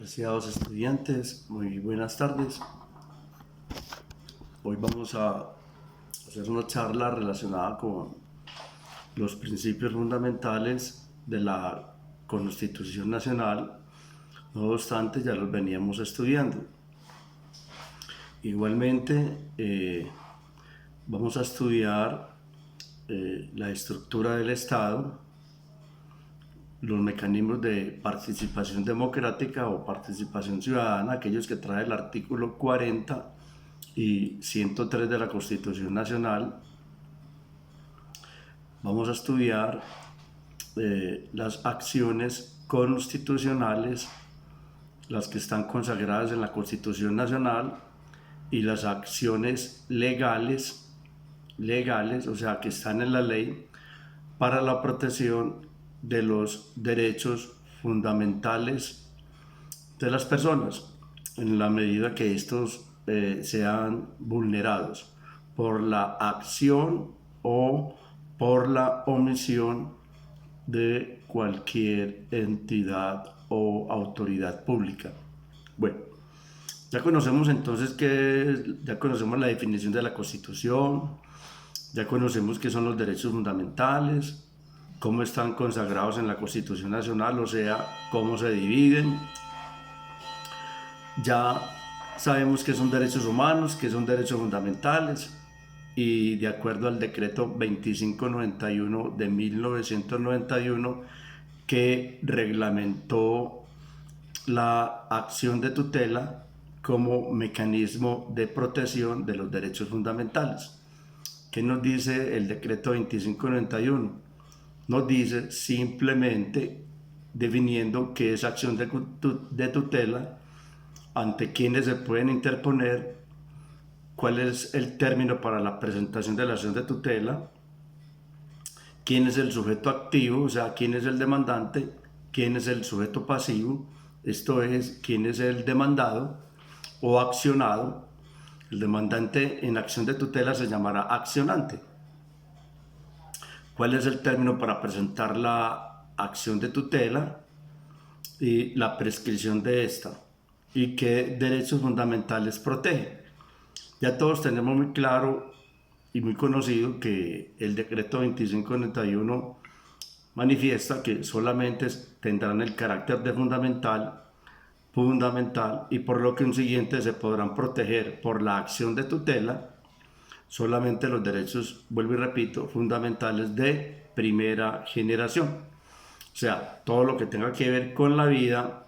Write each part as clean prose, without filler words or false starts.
Apreciados estudiantes, muy buenas tardes. Hoy vamos a hacer una charla relacionada con los principios fundamentales de la Constitución Nacional. No obstante, ya los veníamos estudiando. Igualmente, vamos a estudiar la estructura del Estado, los mecanismos de participación democrática o participación ciudadana, aquellos que trae el artículo 40 y 103 de la Constitución Nacional. Vamos a estudiar las acciones constitucionales, las que están consagradas en la Constitución Nacional, y las acciones legales, o sea, que están en la ley para la protección de los derechos fundamentales de las personas, en la medida que estos sean vulnerados por la acción o por la omisión de cualquier entidad o autoridad pública. Bueno, ya conocemos entonces ya conocemos la definición de la Constitución, ya conocemos qué son los derechos fundamentales, cómo están consagrados en la Constitución Nacional, o sea, cómo se dividen. Ya sabemos qué son derechos humanos, qué son derechos fundamentales, y de acuerdo al decreto 2591 de 1991, que reglamentó la acción de tutela como mecanismo de protección de los derechos fundamentales. ¿Qué nos dice el decreto 2591? Nos dice simplemente definiendo qué es acción de tutela, ante quienes se pueden interponer, cuál es el término para la presentación de la acción de tutela, quién es el sujeto activo, o sea, quién es el demandante, quién es el sujeto pasivo, esto es, quién es el demandado o accionado. El demandante en acción de tutela se llamará accionante. ¿Cuál es el término para presentar la acción de tutela y la prescripción de esta? ¿Y qué derechos fundamentales protege? Ya todos tenemos muy claro y muy conocido que el decreto 2591 manifiesta que solamente tendrán el carácter de fundamental, y por lo que consiguiente se podrán proteger por la acción de tutela solamente los derechos, vuelvo y repito, fundamentales de primera generación. O sea, todo lo que tenga que ver con la vida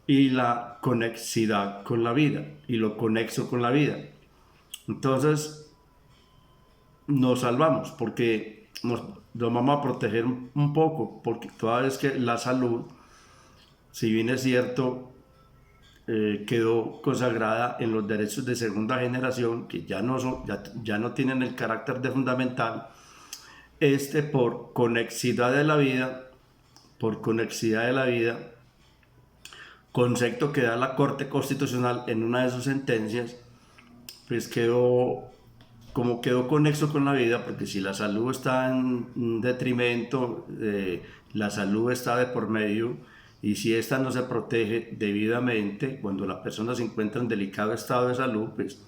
y la conexidad con la vida y lo conexo con la vida. Entonces, nos salvamos porque nos vamos a proteger un poco, porque toda vez que la salud, si bien es cierto, quedó consagrada en los derechos de segunda generación, que ya no tienen el carácter de fundamental, por conexidad de la vida, concepto que da la Corte Constitucional en una de sus sentencias, pues quedó conexo con la vida, porque si la salud está en detrimento, la salud está de por medio, y si esta no se protege debidamente, cuando la persona se encuentra en delicado estado de salud, pues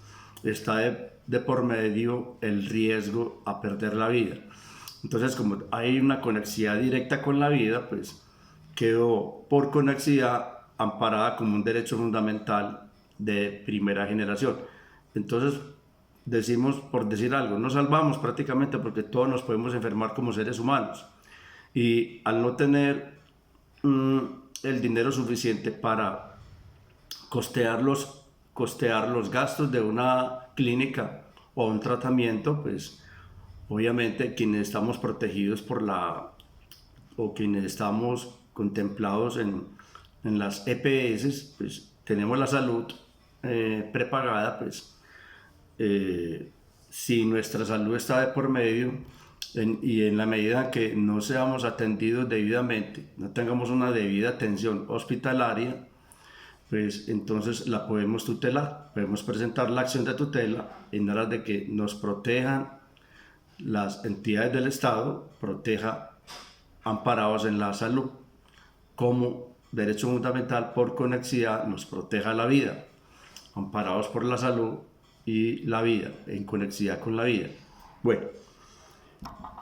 está de por medio el riesgo a perder la vida. Entonces, como hay una conexidad directa con la vida, pues quedó por conexidad amparada como un derecho fundamental de primera generación. Entonces, decimos, por decir algo, nos salvamos prácticamente porque todos nos podemos enfermar como seres humanos. Y al no tener el dinero suficiente para costear los gastos de una clínica o un tratamiento, pues obviamente quienes estamos protegidos o quienes estamos contemplados en las EPS, pues tenemos la salud prepagada, pues si nuestra salud está de por medio y en la medida que no seamos atendidos debidamente, no tengamos una debida atención hospitalaria, pues entonces la podemos tutelar, podemos presentar la acción de tutela en aras de que nos protejan las entidades del Estado, amparados en la salud, como derecho fundamental por conexidad, nos proteja la vida, amparados por la salud y la vida, en conexidad con la vida. Bueno,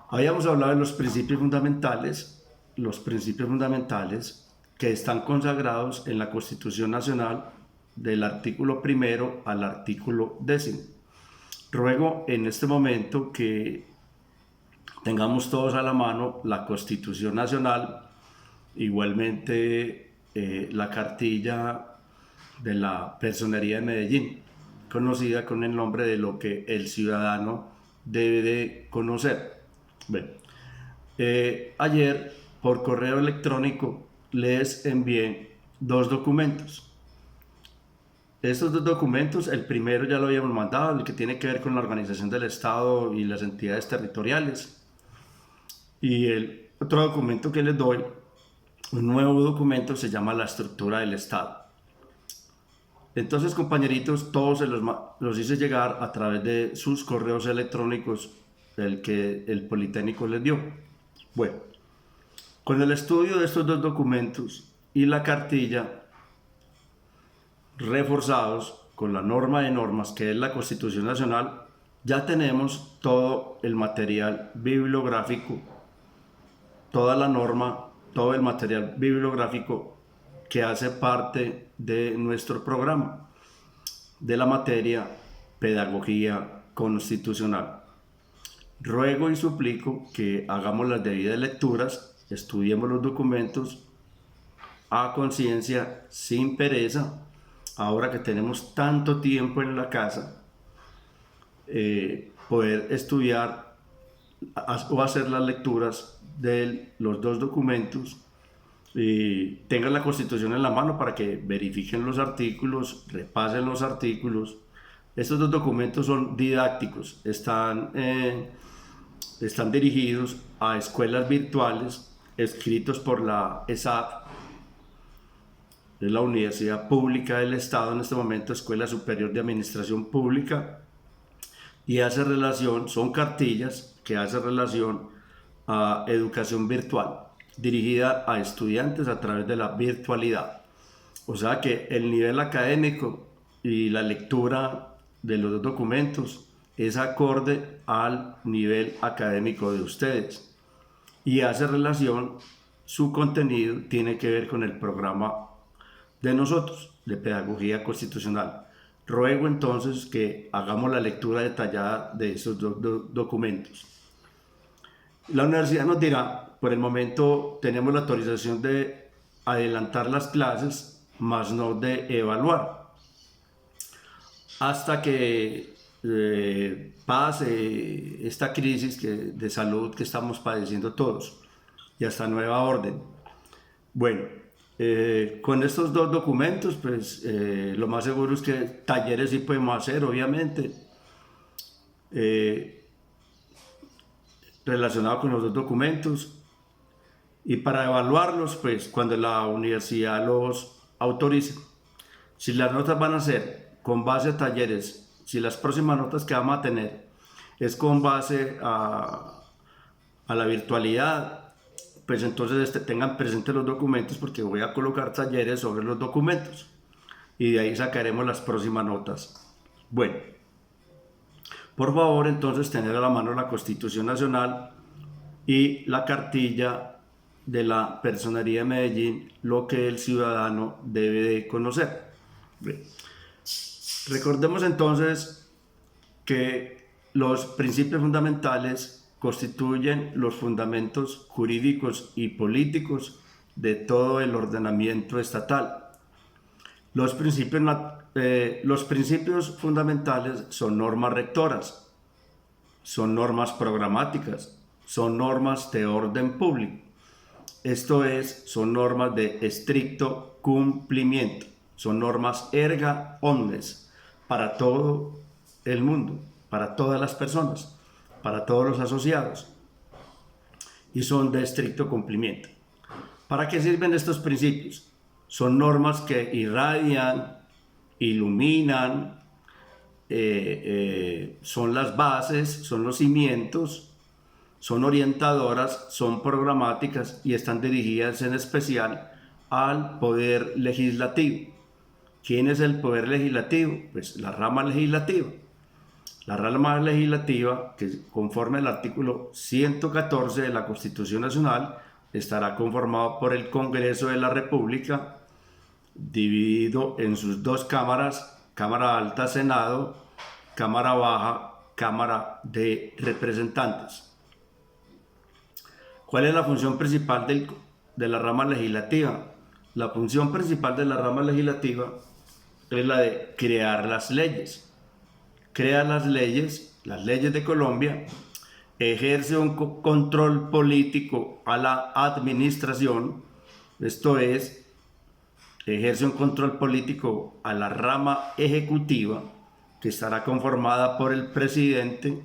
habíamos hablado de los principios fundamentales que están consagrados en la Constitución Nacional del artículo 1 al artículo 10. Ruego en este momento que tengamos todos a la mano la Constitución Nacional, igualmente la cartilla de la Personería de Medellín, conocida con el nombre de lo que el ciudadano debe de conocer. Bueno, ayer por correo electrónico les envié 2 documentos. Estos 2 documentos, el primero ya lo habíamos mandado, el que tiene que ver con la organización del Estado y las entidades territoriales. Y el otro documento que les doy, un nuevo documento, se llama la estructura del Estado. Entonces, compañeritos, todos se los hice llegar a través de sus correos electrónicos, el que el Politécnico les dio. Bueno, con el estudio de estos 2 documentos y la cartilla, reforzados con la norma de normas que es la Constitución Nacional, ya tenemos todo el material bibliográfico, toda la norma, todo el material bibliográfico que hace parte de nuestro programa de la materia Pedagogía Constitucional. Ruego y suplico que hagamos las debidas lecturas, estudiemos los documentos a conciencia, sin pereza, ahora que tenemos tanto tiempo en la casa, poder estudiar o hacer las lecturas de los 2 documentos y tengan la Constitución en la mano para que verifiquen los artículos, repasen los artículos. Estos 2 documentos son didácticos, están dirigidos a escuelas virtuales, escritos por la ESAP, es la Universidad Pública del Estado, en este momento Escuela Superior de Administración Pública, y son cartillas que hacen relación a educación virtual, dirigida a estudiantes a través de la virtualidad. O sea que el nivel académico y la lectura de los 2 documentos es acorde al nivel académico de ustedes y hace relación, su contenido tiene que ver con el programa de nosotros, de Pedagogía Constitucional. Ruego entonces que hagamos la lectura detallada de esos 2 documentos. La universidad nos dirá, por el momento tenemos la autorización de adelantar las clases, más no de evaluar, hasta que pase esta crisis de salud que estamos padeciendo todos y hasta nueva orden. Bueno, con estos 2 documentos, pues lo más seguro es que talleres sí podemos hacer, obviamente, relacionado con los 2 documentos, y para evaluarlos, pues cuando la universidad los autorice. Si las notas van a ser con base a talleres, si las próximas notas que vamos a tener es con base a la virtualidad, pues entonces tengan presentes los documentos, porque voy a colocar talleres sobre los documentos y de ahí sacaremos las próximas notas. Bueno, por favor entonces tener a la mano la Constitución Nacional y la cartilla de la Personería de Medellín, lo que el ciudadano debe de conocer. Bien. Recordemos entonces que los principios fundamentales constituyen los fundamentos jurídicos y políticos de todo el ordenamiento estatal. Los principios fundamentales son normas rectoras, son normas programáticas, son normas de orden público. Esto es, son normas de estricto cumplimiento, son normas erga omnes para todo el mundo, para todas las personas, para todos los asociados, y son de estricto cumplimiento. ¿Para qué sirven estos principios? Son normas que irradian, iluminan, son las bases, son los cimientos, son orientadoras, son programáticas y están dirigidas en especial al poder legislativo. ¿Quién es el poder legislativo? Pues la rama legislativa. La rama legislativa, que conforme al artículo 114 de la Constitución Nacional, estará conformado por el Congreso de la República, dividido en sus dos cámaras, Cámara Alta, Senado, Cámara Baja, Cámara de Representantes. ¿Cuál es la función principal de la rama legislativa? La función principal de la rama legislativa es la de crear las leyes. Crea las leyes de Colombia, ejerce un control político a la administración, esto es, ejerce un control político a la rama ejecutiva, que estará conformada por el presidente,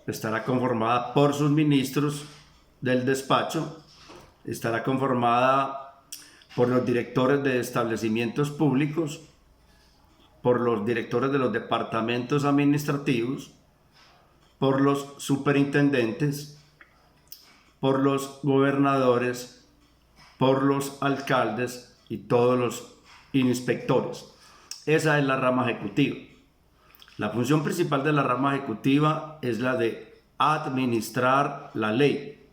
estará conformada por sus ministros del despacho, estará conformada por los directores de establecimientos públicos, por los directores de los departamentos administrativos, por los superintendentes, por los gobernadores, por los alcaldes y todos los inspectores. Esa es la rama ejecutiva. La función principal de la rama ejecutiva es la de administrar la ley.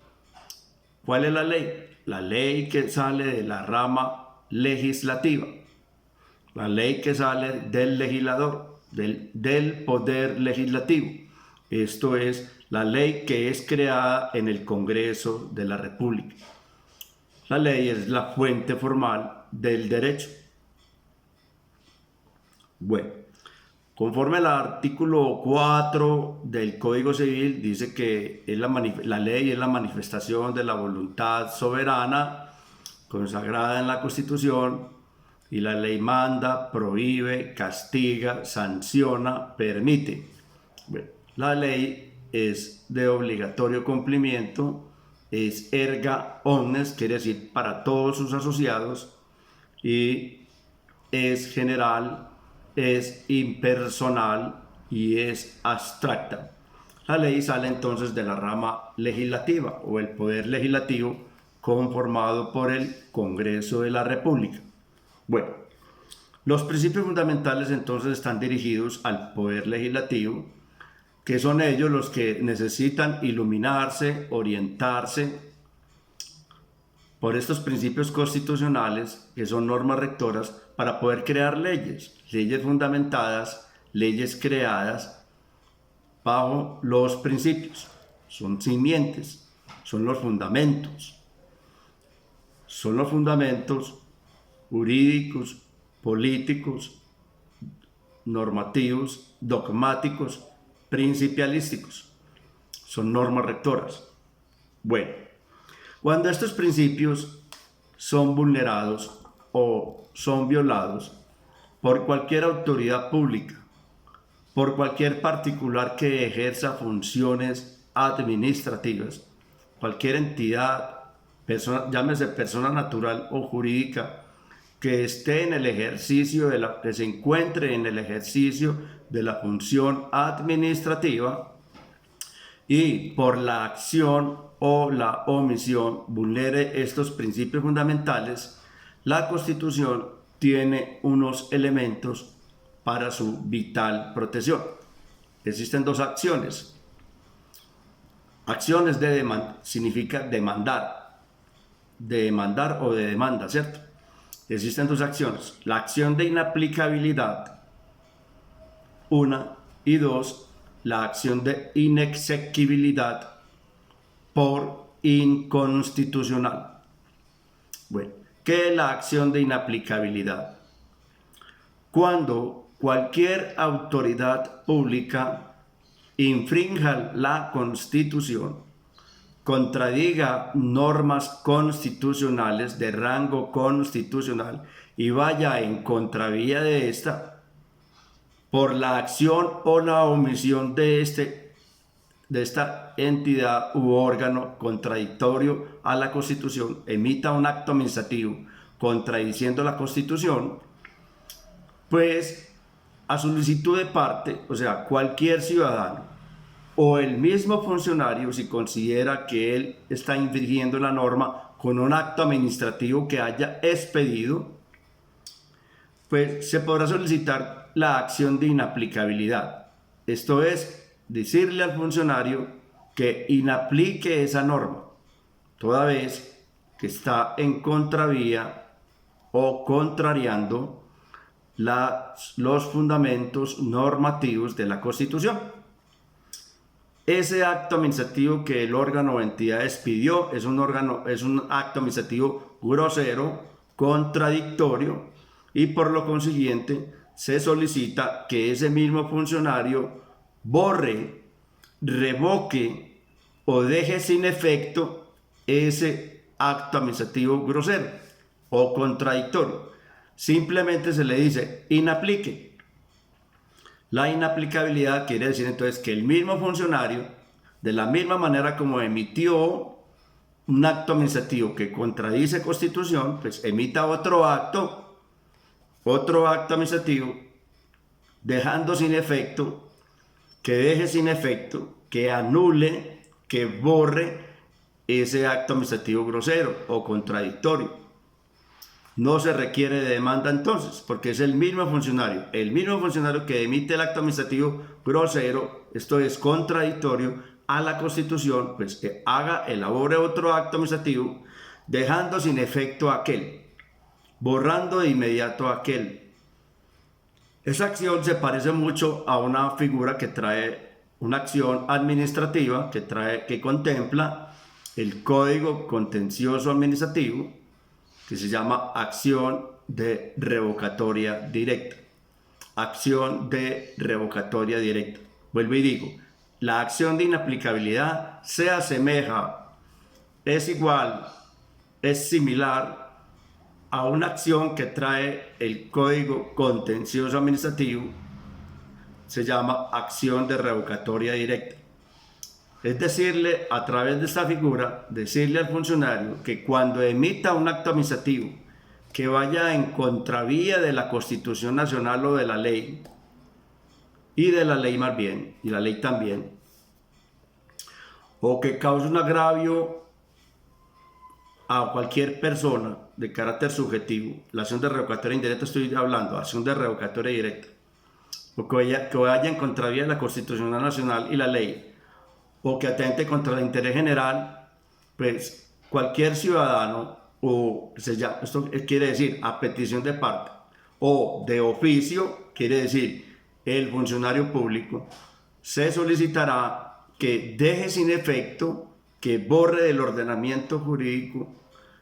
¿Cuál es la ley? La ley que sale de la rama legislativa. La ley que sale del legislador, del poder legislativo. Esto es la ley que es creada en el Congreso de la República. La ley es la fuente formal del derecho. Bueno, conforme al artículo 4 del Código Civil, dice que la ley es la manifestación de la voluntad soberana consagrada en la Constitución, y la ley manda, prohíbe, castiga, sanciona, permite. Bueno, la ley es de obligatorio cumplimiento, es erga omnes, quiere decir para todos sus asociados, y es general, es impersonal y es abstracta. La ley sale entonces de la rama legislativa o el poder legislativo conformado por el Congreso de la República. Bueno, los principios fundamentales entonces están dirigidos al poder legislativo, que son ellos los que necesitan iluminarse, orientarse por estos principios constitucionales, que son normas rectoras, para poder crear leyes fundamentadas, leyes creadas bajo los principios. Son simientes, son los fundamentos jurídicos, políticos, normativos, dogmáticos, principialísticos. Son normas rectoras. Bueno, cuando estos principios son vulnerados o son violados por cualquier autoridad pública, por cualquier particular que ejerza funciones administrativas, cualquier entidad, llámese persona natural o jurídica, que esté en el ejercicio que se encuentre en el ejercicio de la función administrativa y por la acción o la omisión vulnere estos principios fundamentales, la Constitución tiene unos elementos para su vital protección. Existen dos acciones. Acciones de demanda significa demandar o de demanda, ¿cierto? Existen dos acciones. La acción de inaplicabilidad, una, y dos, la acción de inexequibilidad por inconstitucional. Bueno, ¿qué es la acción de inaplicabilidad? Cuando cualquier autoridad pública infrinja la Constitución, contradiga normas constitucionales de rango constitucional y vaya en contravía de esta, por la acción o la omisión de esta entidad u órgano contradictorio a la Constitución, emita un acto administrativo contradiciendo la Constitución, pues a solicitud de parte, o sea, cualquier ciudadano o el mismo funcionario, si considera que él está infringiendo la norma con un acto administrativo que haya expedido, pues se podrá solicitar la acción de inaplicabilidad. Esto es, decirle al funcionario que inaplique esa norma, toda vez que está en contravía o contrariando los fundamentos normativos de la Constitución. Ese acto administrativo que el órgano o entidad expidió es un acto administrativo grosero, contradictorio, y por lo consiguiente se solicita que ese mismo funcionario borre, revoque o deje sin efecto ese acto administrativo grosero o contradictorio. Simplemente se le dice inaplique. La inaplicabilidad quiere decir entonces que el mismo funcionario, de la misma manera como emitió un acto administrativo que contradice Constitución, pues emita otro acto administrativo, dejando sin efecto, que deje sin efecto, que anule, que borre ese acto administrativo grosero o contradictorio. No se requiere de demanda entonces, porque es el mismo funcionario que emite el acto administrativo grosero, esto es contradictorio a la Constitución, pues que elabore otro acto administrativo, dejando sin efecto aquel, borrando de inmediato aquel. Esa acción se parece mucho a una figura que trae una acción administrativa que contempla el Código Contencioso Administrativo, que se llama acción de revocatoria directa. Acción de revocatoria directa. Vuelvo y digo, la acción de inaplicabilidad se asemeja, es igual, es similar a una acción que trae el Código Contencioso Administrativo, se llama acción de revocatoria directa. Es decirle, a través de esta figura, decirle al funcionario que cuando emita un acto administrativo que vaya en contravía de la Constitución Nacional o de la ley, y de la ley más bien, y la ley también, o que cause un agravio a cualquier persona de carácter subjetivo, la acción de revocatoria indirecta estoy hablando, acción de revocatoria directa, o que vaya en contravía de la Constitución Nacional y la ley, o que atente contra el interés general, pues cualquier ciudadano, esto quiere decir a petición de parte, o de oficio, quiere decir el funcionario público, se solicitará que deje sin efecto, que borre del ordenamiento jurídico,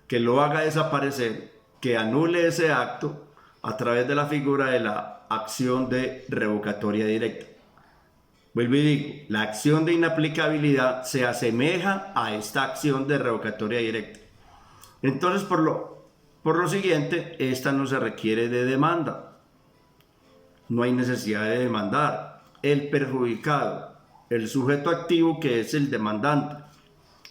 que lo haga desaparecer, que anule ese acto a través de la figura de la acción de revocatoria directa. Vuelvo y digo, la acción de inaplicabilidad se asemeja a esta acción de revocatoria directa. Entonces, por lo siguiente, esta no se requiere de demanda. No hay necesidad de demandar. El perjudicado, el sujeto activo que es el demandante,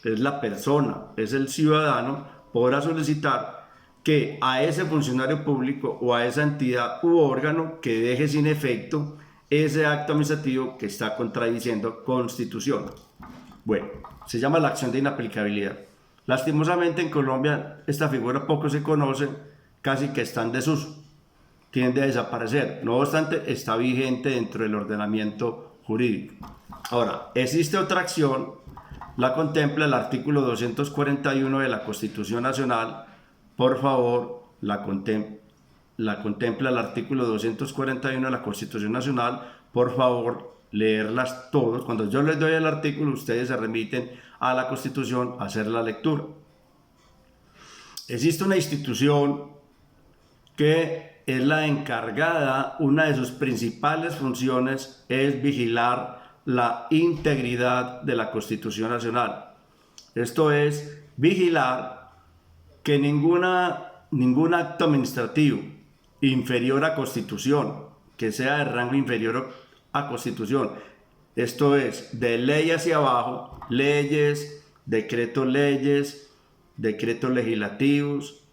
es la persona, es el ciudadano, podrá solicitar que a ese funcionario público o a esa entidad u órgano que deje sin efecto ese acto administrativo que está contradiciendo Constitución. Bueno, se llama la acción de inaplicabilidad. Lastimosamente en Colombia esta figura poco se conoce, casi que está en desuso, tiende a desaparecer. No obstante, está vigente dentro del ordenamiento jurídico. Ahora, existe otra acción, la contempla el artículo 241 de la Constitución Nacional. Por favor, la contempla el artículo 241 de la Constitución Nacional. Por favor, leerlas todos. Cuando yo les doy el artículo, ustedes se remiten a la Constitución a hacer la lectura. Existe una institución que es la encargada, una de sus principales funciones es vigilar la integridad de la Constitución Nacional. Esto es vigilar que ningún acto administrativo inferior a Constitución, que sea de rango inferior a Constitución, esto es, de ley hacia abajo, leyes, decretos legislativos,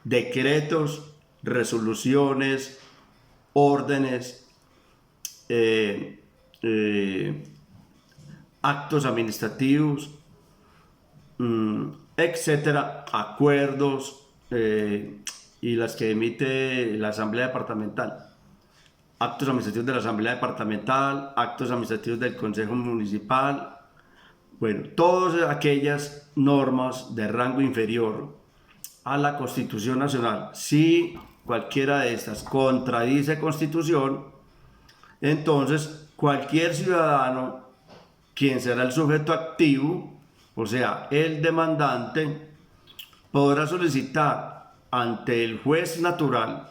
decretos, resoluciones, órdenes, actos administrativos, etcétera, acuerdos y las que emite la Asamblea Departamental. Actos administrativos de la Asamblea Departamental, actos administrativos del Consejo Municipal, bueno, todas aquellas normas de rango inferior a la Constitución Nacional. Si cualquiera de estas contradice Constitución, entonces cualquier ciudadano, quien será el sujeto activo, o sea, el demandante, podrá solicitar ante el juez natural,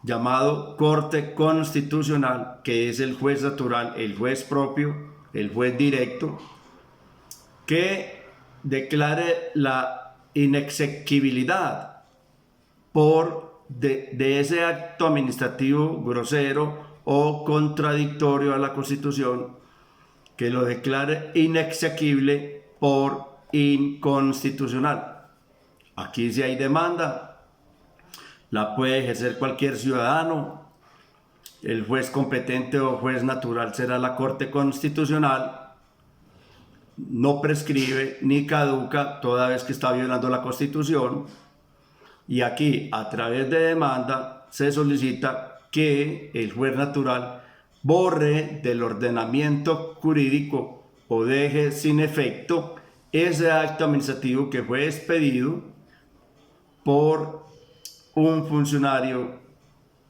llamado Corte Constitucional, que es el juez natural, el juez propio, el juez directo, que declare la inexequibilidad de ese acto administrativo grosero o contradictorio a la Constitución, que lo declare inexequible por inconstitucional. Aquí si hay demanda, la puede ejercer cualquier ciudadano. El juez competente o juez natural será la Corte Constitucional. No prescribe ni caduca toda vez que está violando la Constitución. Y aquí, a través de demanda, se solicita que el juez natural borre del ordenamiento jurídico o deje sin efecto ese acto administrativo que fue expedido por un funcionario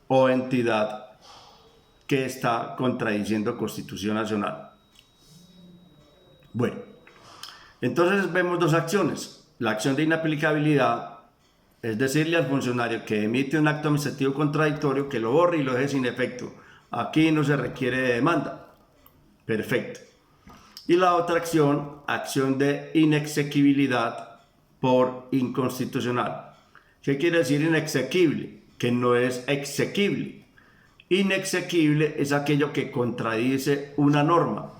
o entidad que está contradiciendo Constitución Nacional. Bueno, entonces vemos dos acciones. La acción de inaplicabilidad es decirle al funcionario que emite un acto administrativo contradictorio que lo borre y lo deje sin efecto. Aquí no se requiere de demanda. Perfecto. Y la otra acción, acción de inexequibilidad por inconstitucional. ¿Qué quiere decir inexequible? Que no es exequible. Inexequible es aquello que contradice una norma.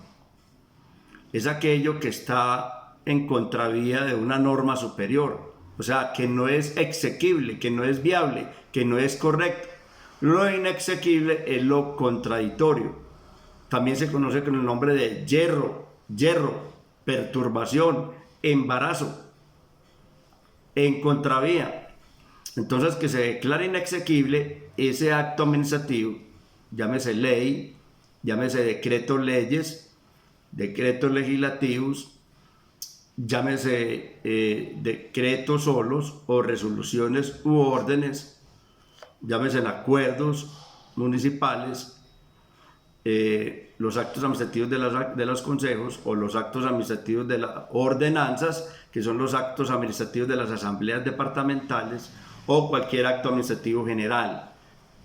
Es aquello que está en contravía de una norma superior. O sea, que no es exequible, que no es viable, que no es correcto. Lo inexequible es lo contradictorio. También se conoce con el nombre de yerro, perturbación, embarazo, en contravía. Entonces, que se declare inexequible ese acto administrativo, llámese ley, llámese decretos leyes, decretos legislativos, llámese decretos solos o resoluciones u órdenes, llámese acuerdos municipales, los actos administrativos de los consejos o los actos administrativos de las ordenanzas, que son los actos administrativos de las asambleas departamentales, o cualquier acto administrativo general.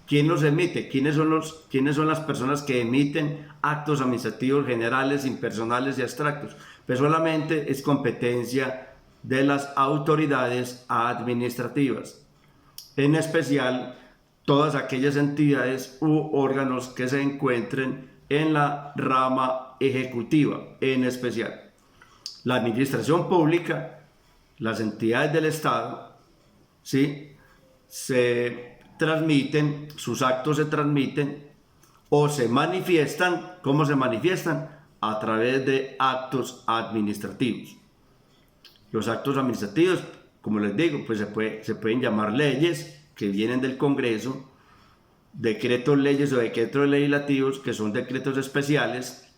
¿Quién los emite? ¿Quiénes son las personas que emiten actos administrativos generales, impersonales y abstractos? Pues solamente es competencia de las autoridades administrativas, en especial todas aquellas entidades u órganos que se encuentren en la rama ejecutiva, en especial la administración pública, las entidades del Estado, ¿sí? Sus actos se transmiten o se manifiestan. ¿Cómo se manifiestan? A través de actos administrativos. Los actos administrativos, como les digo, pues se pueden llamar leyes que vienen del Congreso, decretos leyes o decretos legislativos, que son decretos especiales.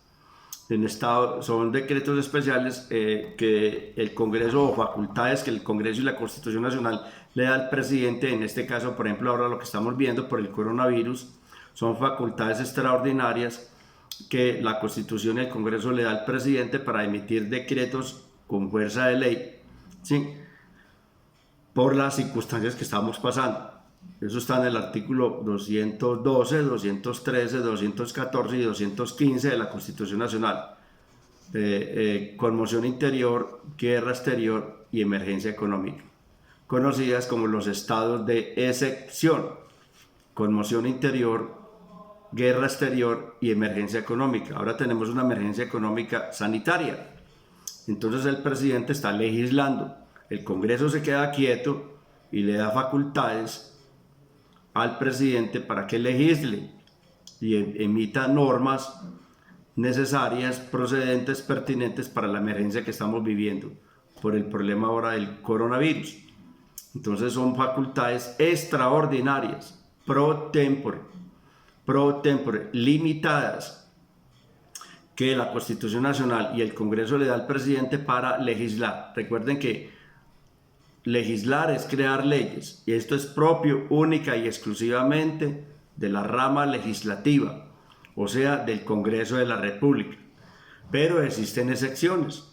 En Estado son decretos especiales que el Congreso, o facultades que el Congreso y la Constitución Nacional le da al presidente. En este caso, por ejemplo, ahora lo que estamos viendo por el coronavirus, son facultades extraordinarias que la Constitución y el Congreso le da al presidente para emitir decretos con fuerza de ley, ¿sí? Por las circunstancias que estamos pasando. Eso está en el artículo 212, 213, 214 y 215 de la Constitución Nacional. Conmoción interior, guerra exterior y emergencia económica, conocidas como los estados de excepción: conmoción interior, guerra exterior y emergencia económica. Ahora tenemos una emergencia económica sanitaria. Entonces el presidente está legislando, el Congreso se queda quieto y le da facultades al presidente para que legisle y emita normas necesarias, procedentes, pertinentes para la emergencia que estamos viviendo por el problema ahora del coronavirus. Entonces son facultades extraordinarias, pro tempore, limitadas, que la Constitución Nacional y el Congreso le da al presidente para legislar. Recuerden que legislar es crear leyes, y esto es propio, única y exclusivamente de la rama legislativa, o sea, del Congreso de la República. Pero existen excepciones,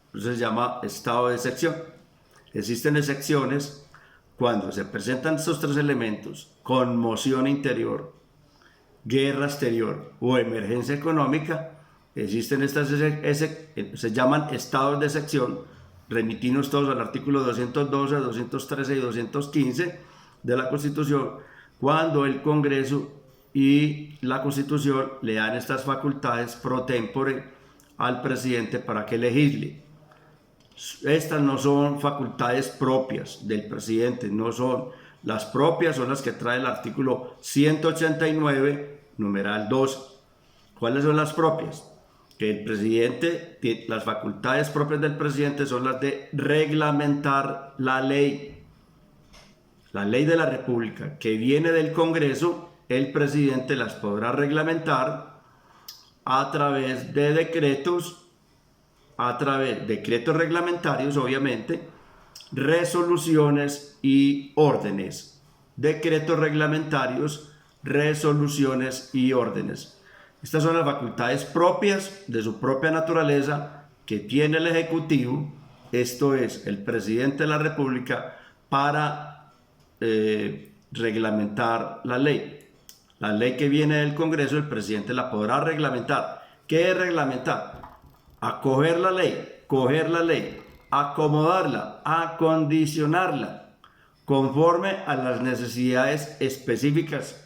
entonces se llama estado de excepción. Existen excepciones cuando se presentan estos tres elementos: conmoción interior, guerra exterior o emergencia económica. Existen estas, se llaman estados de excepción. Remitimos todos al artículo 212, 213 y 215 de la Constitución, cuando el Congreso y la Constitución le dan estas facultades pro tempore al presidente para que legisle. Estas no son facultades propias del presidente, no son las propias, son las que trae el artículo 189, numeral 2. ¿Cuáles son las propias? Que el presidente, las facultades propias del presidente son las de reglamentar la ley de la República que viene del Congreso. El presidente las podrá reglamentar a través de decretos, decretos reglamentarios, obviamente, resoluciones y órdenes. Decretos reglamentarios, resoluciones y órdenes. Estas son las facultades propias de su propia naturaleza que tiene el Ejecutivo, esto es, el presidente de la República, para reglamentar la ley. La ley que viene del Congreso, el presidente la podrá reglamentar. ¿Qué es reglamentar? Acoger la ley, coger la ley, acomodarla, acondicionarla, conforme a las necesidades específicas,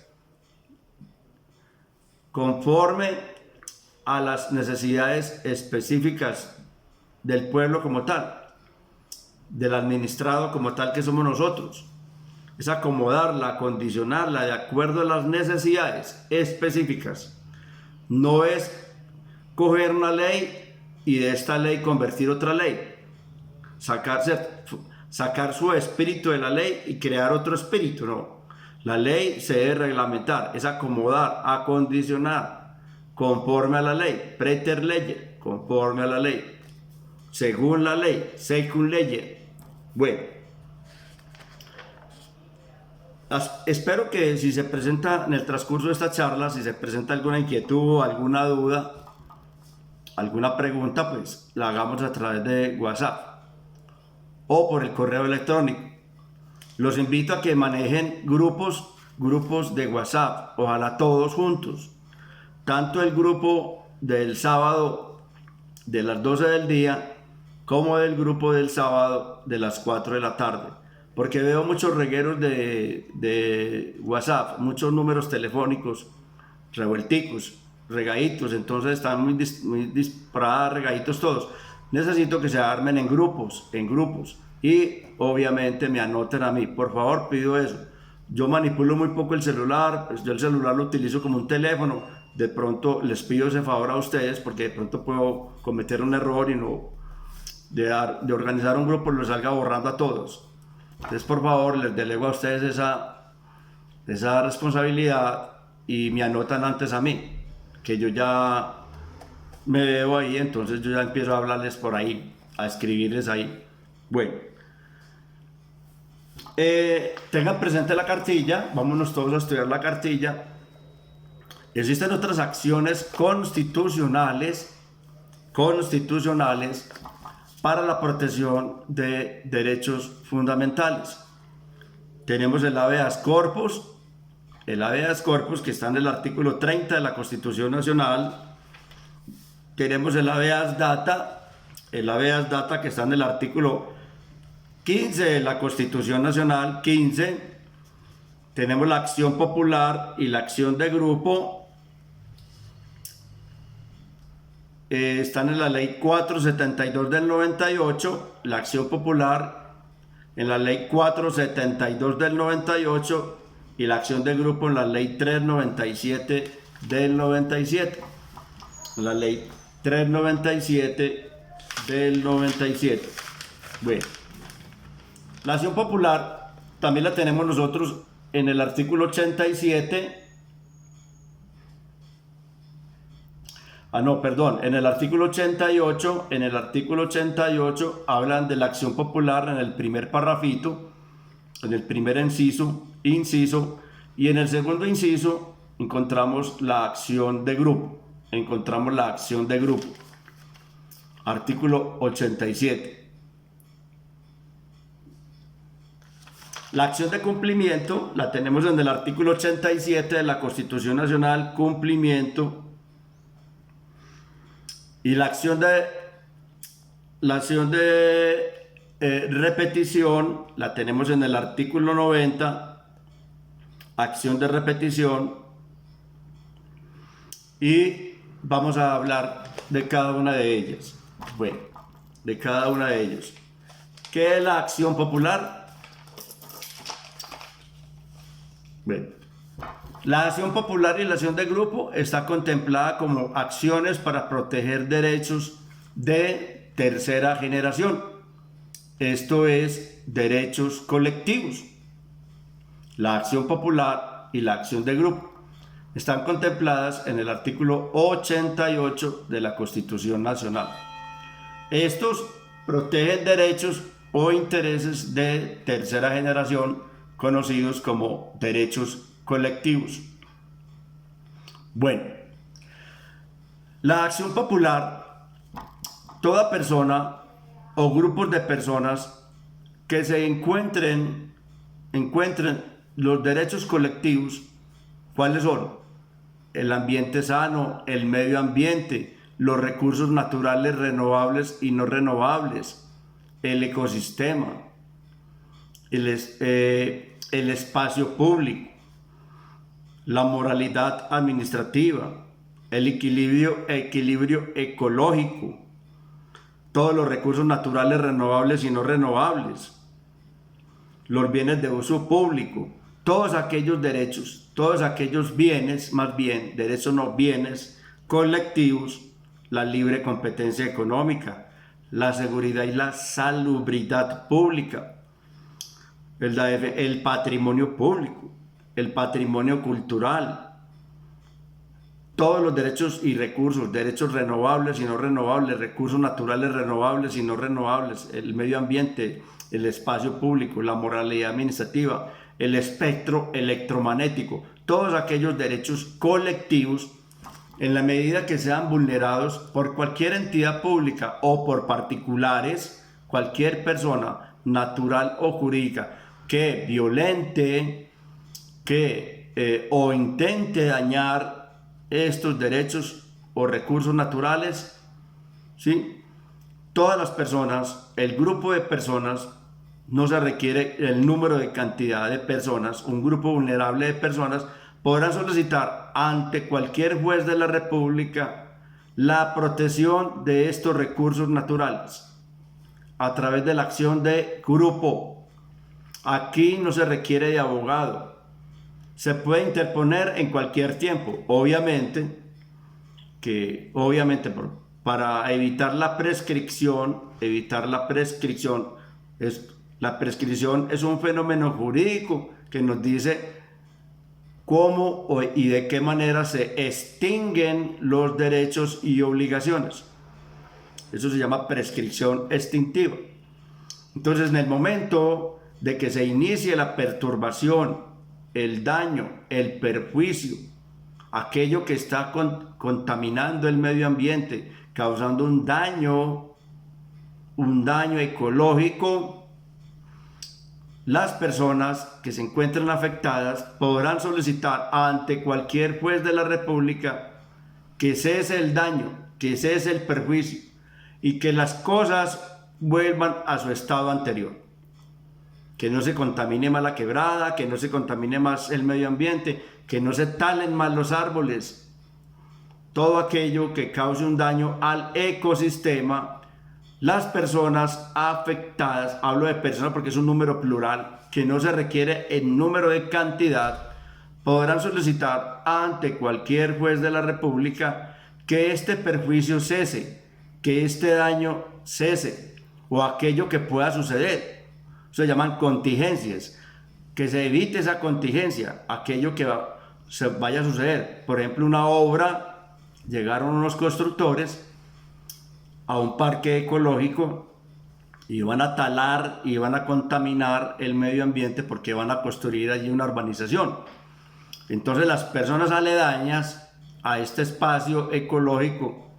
del pueblo como tal, del administrado como tal que somos nosotros. Es acomodarla, acondicionarla de acuerdo a las necesidades específicas. No es coger una ley y de esta ley convertir otra ley, sacar su espíritu de la ley y crear otro espíritu. No, la ley se debe reglamentar, es acomodar, acondicionar, conforme a la ley, preter lege, conforme a la ley, según la ley, secund lege. Bueno, espero que si se presenta en el transcurso de esta charla, si se presenta alguna inquietud, alguna duda, alguna pregunta, pues la hagamos a través de WhatsApp o por el correo electrónico. Los invito a que manejen grupos de WhatsApp, ojalá todos juntos, tanto el grupo del sábado de las 12 del día como del grupo del sábado de las 4 de la tarde, porque veo muchos regueros de WhatsApp, muchos números telefónicos revuelticos, regaditos, entonces están muy disparados, regaditos todos. Necesito que se armen en grupos y obviamente me anoten a mí, por favor, pido eso. Yo manipulo muy poco el celular, pues yo el celular lo utilizo como un teléfono. De pronto les pido ese favor a ustedes, porque de pronto puedo cometer un error y no de organizar un grupo lo salga borrando a todos. Entonces, por favor, les delego a ustedes esa responsabilidad y me anotan antes a mí, que yo ya me veo ahí, entonces yo ya empiezo a hablarles por ahí, a escribirles ahí. Bueno, tengan presente la cartilla, vámonos todos a estudiar la cartilla. Existen otras acciones constitucionales para la protección de derechos fundamentales. Tenemos el habeas corpus, que está en el artículo 30 de la Constitución Nacional. Tenemos el habeas data, que está en el artículo 15 de la Constitución Nacional, 15. Tenemos la acción popular y la acción de grupo. Están en la ley 472 del 98, la acción popular en la ley 472 del 98 y la acción de grupo en la ley 397 del 97. la ley 397 del 97. Bueno, la acción popular también la tenemos nosotros en el artículo 87. En el artículo 88, hablan de la acción popular en el primer parrafito, en el primer inciso, y en el segundo inciso encontramos la acción de grupo, artículo 87. La acción de cumplimiento la tenemos en el artículo 87 de la Constitución Nacional, cumplimiento. Y la acción de repetición la tenemos en el artículo 90, acción de repetición, y vamos a hablar de cada una de ellas. Bueno, de cada una de ellas. ¿Qué es la acción popular? Bueno, la acción popular y la acción de grupo está contemplada como acciones para proteger derechos de tercera generación. Esto es, derechos colectivos. La acción popular y la acción de grupo están contempladas en el artículo 88 de la Constitución Nacional. Estos protegen derechos o intereses de tercera generación, conocidos como derechos colectivos. Bueno, la acción popular, toda persona o grupos de personas que se encuentren los derechos colectivos. ¿Cuáles son? El ambiente sano, el medio ambiente, los recursos naturales renovables y no renovables, el ecosistema, el espacio público, la moralidad administrativa, el equilibrio ecológico, todos los recursos naturales renovables y no renovables, los bienes de uso público, todos aquellos derechos, todos aquellos bienes, más bien, derechos no bienes colectivos, la libre competencia económica, la seguridad y la salubridad pública, el patrimonio público, el patrimonio cultural, todos los derechos y recursos, derechos renovables y no renovables, recursos naturales renovables y no renovables, el medio ambiente, el espacio público, la moralidad administrativa, el espectro electromagnético, todos aquellos derechos colectivos, en la medida que sean vulnerados por cualquier entidad pública o por particulares, cualquier persona natural o jurídica que violente, o intente dañar estos derechos o recursos naturales, ¿sí? Todas las personas, el grupo de personas, no se requiere el número de cantidad de personas, un grupo vulnerable de personas podrán solicitar ante cualquier juez de la República la protección de estos recursos naturales a través de la acción de grupo. Aquí no se requiere de abogado, se puede interponer en cualquier tiempo, obviamente para evitar la prescripción. La prescripción es un fenómeno jurídico que nos dice cómo y de qué manera se extinguen los derechos y obligaciones. Eso se llama prescripción extintiva. Entonces, en el momento de que se inicie la perturbación, el daño, el perjuicio, aquello que está contaminando el medio ambiente, causando un daño ecológico, las personas que se encuentren afectadas podrán solicitar ante cualquier juez de la República que cese el daño, que cese el perjuicio y que las cosas vuelvan a su estado anterior. Que no se contamine más la quebrada, que no se contamine más el medio ambiente, que no se talen más los árboles. Todo aquello que cause un daño al ecosistema. Las personas afectadas, hablo de personas porque es un número plural, que no se requiere el número de cantidad, podrán solicitar ante cualquier juez de la República que este perjuicio cese, que este daño cese o aquello que pueda suceder. Se llaman contingencias, que se evite esa contingencia, aquello que se vaya a suceder. Por ejemplo, una obra, llegaron unos constructores a un parque ecológico y van a talar y van a contaminar el medio ambiente porque van a construir allí una urbanización. Entonces las personas aledañas a este espacio ecológico,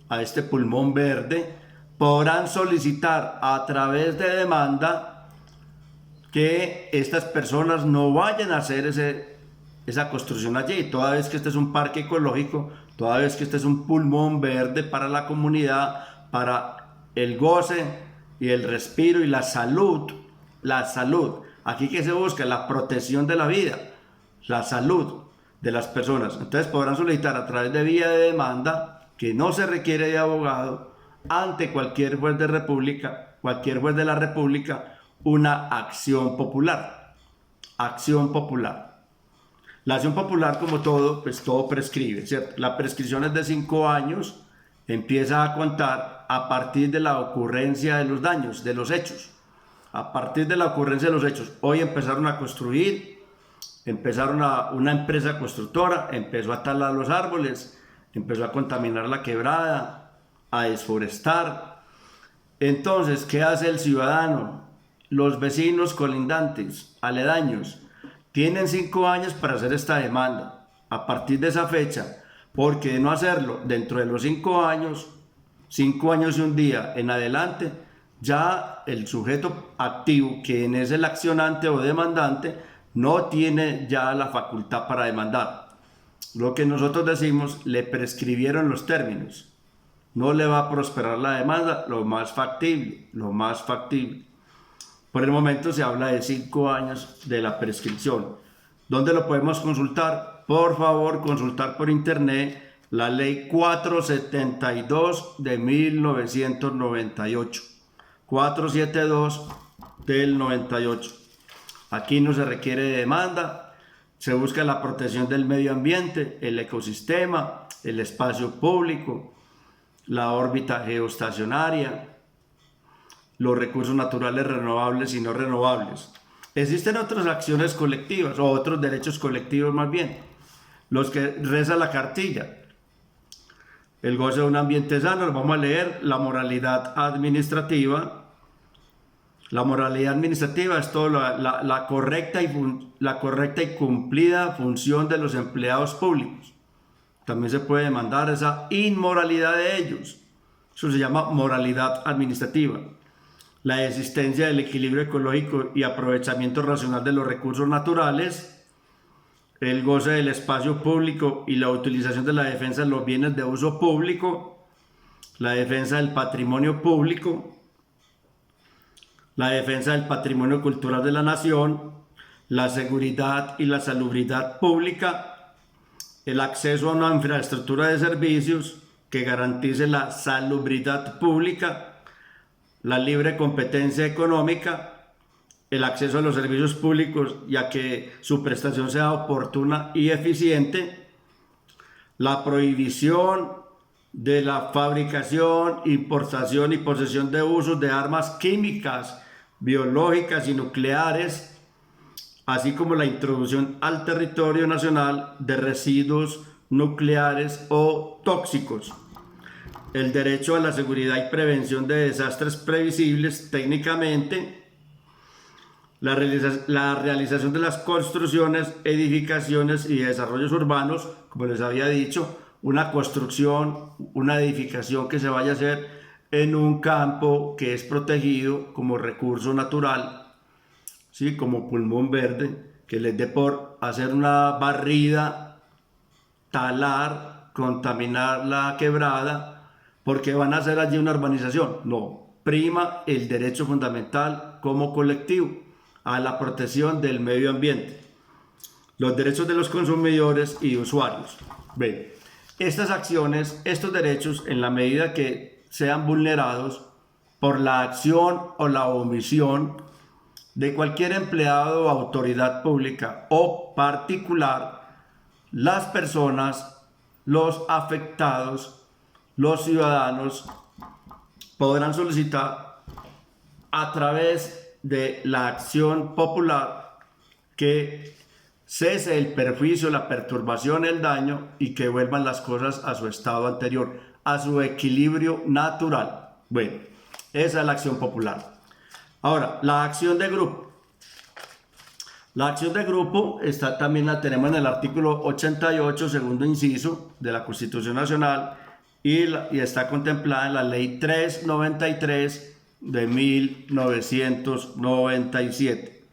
a este pulmón verde, podrán solicitar a través de demanda que estas personas no vayan a hacer esa construcción allí, toda vez que este es un parque ecológico, toda vez que este es un pulmón verde para la comunidad, para el goce y el respiro y la salud. La salud. Aquí que se busca la protección de la vida, la salud de las personas. Entonces podrán solicitar a través de vía de demanda, que no se requiere de abogado, ante cualquier juez de la República, una acción popular. Acción popular. La acción popular, como todo, pues todo prescribe, ¿cierto? La prescripción es de 5 años, empieza a contar a partir de la ocurrencia de los daños, de los hechos. A partir de la ocurrencia de los hechos. Hoy empezaron a construir, una empresa constructora, empezó a talar los árboles, empezó a contaminar la quebrada, a desforestar. Entonces, ¿qué hace el ciudadano? Los vecinos colindantes, aledaños, tienen 5 años para hacer esta demanda. A partir de esa fecha, porque de no hacerlo dentro de los 5 años, 5 años y un día en adelante, ya el sujeto activo, quien es el accionante o demandante, no tiene ya la facultad para demandar. Lo que nosotros decimos, le prescribieron los términos. No le va a prosperar la demanda, lo más factible, lo más factible. Por el momento se habla de 5 años de la prescripción. ¿Dónde lo podemos consultar? Por favor, consultar por internet la ley 472 de 1998. 472 del 98. Aquí no se requiere de demanda, se busca la protección del medio ambiente, el ecosistema, el espacio público, la órbita geoestacionaria, los recursos naturales renovables y no renovables. Existen otras acciones colectivas o otros derechos colectivos más bien, los que reza la cartilla. El goce de un ambiente sano, lo vamos a leer, la moralidad administrativa. La moralidad administrativa es todo la correcta y cumplida función de los empleados públicos. También se puede demandar esa inmoralidad de ellos. Eso se llama moralidad administrativa. La existencia del equilibrio ecológico y aprovechamiento racional de los recursos naturales, el goce del espacio público y la utilización de la defensa de los bienes de uso público, la defensa del patrimonio público, la defensa del patrimonio cultural de la nación, la seguridad y la salubridad pública, el acceso a una infraestructura de servicios que garantice la salubridad pública, la libre competencia económica, el acceso a los servicios públicos y a que su prestación sea oportuna y eficiente, la prohibición de la fabricación, importación y posesión de usos de armas químicas, biológicas y nucleares, así como la introducción al territorio nacional de residuos nucleares o tóxicos. El derecho a la seguridad y prevención de desastres previsibles técnicamente, la realización de las construcciones, edificaciones y desarrollos urbanos, como les había dicho, una construcción, una edificación que se vaya a hacer en un campo que es protegido como recurso natural, ¿sí? Como pulmón verde, que les dé por hacer una barrida, talar, contaminar la quebrada, porque van a hacer allí una urbanización. No, prima el derecho fundamental como colectivo a la protección del medio ambiente, los derechos de los consumidores y usuarios. Ven, estas acciones, estos derechos, en la medida que sean vulnerados por la acción o la omisión de cualquier empleado o autoridad pública o particular, las personas los afectados, los ciudadanos, podrán solicitar a través de la acción popular que cese el perjuicio, la perturbación, el daño y que vuelvan las cosas a su estado anterior, a su equilibrio natural. Bueno, esa es la acción popular. Ahora, la acción de grupo. La acción de grupo también la tenemos en el artículo 88, segundo inciso de la Constitución Nacional y está contemplada en la Ley 393 de 1997.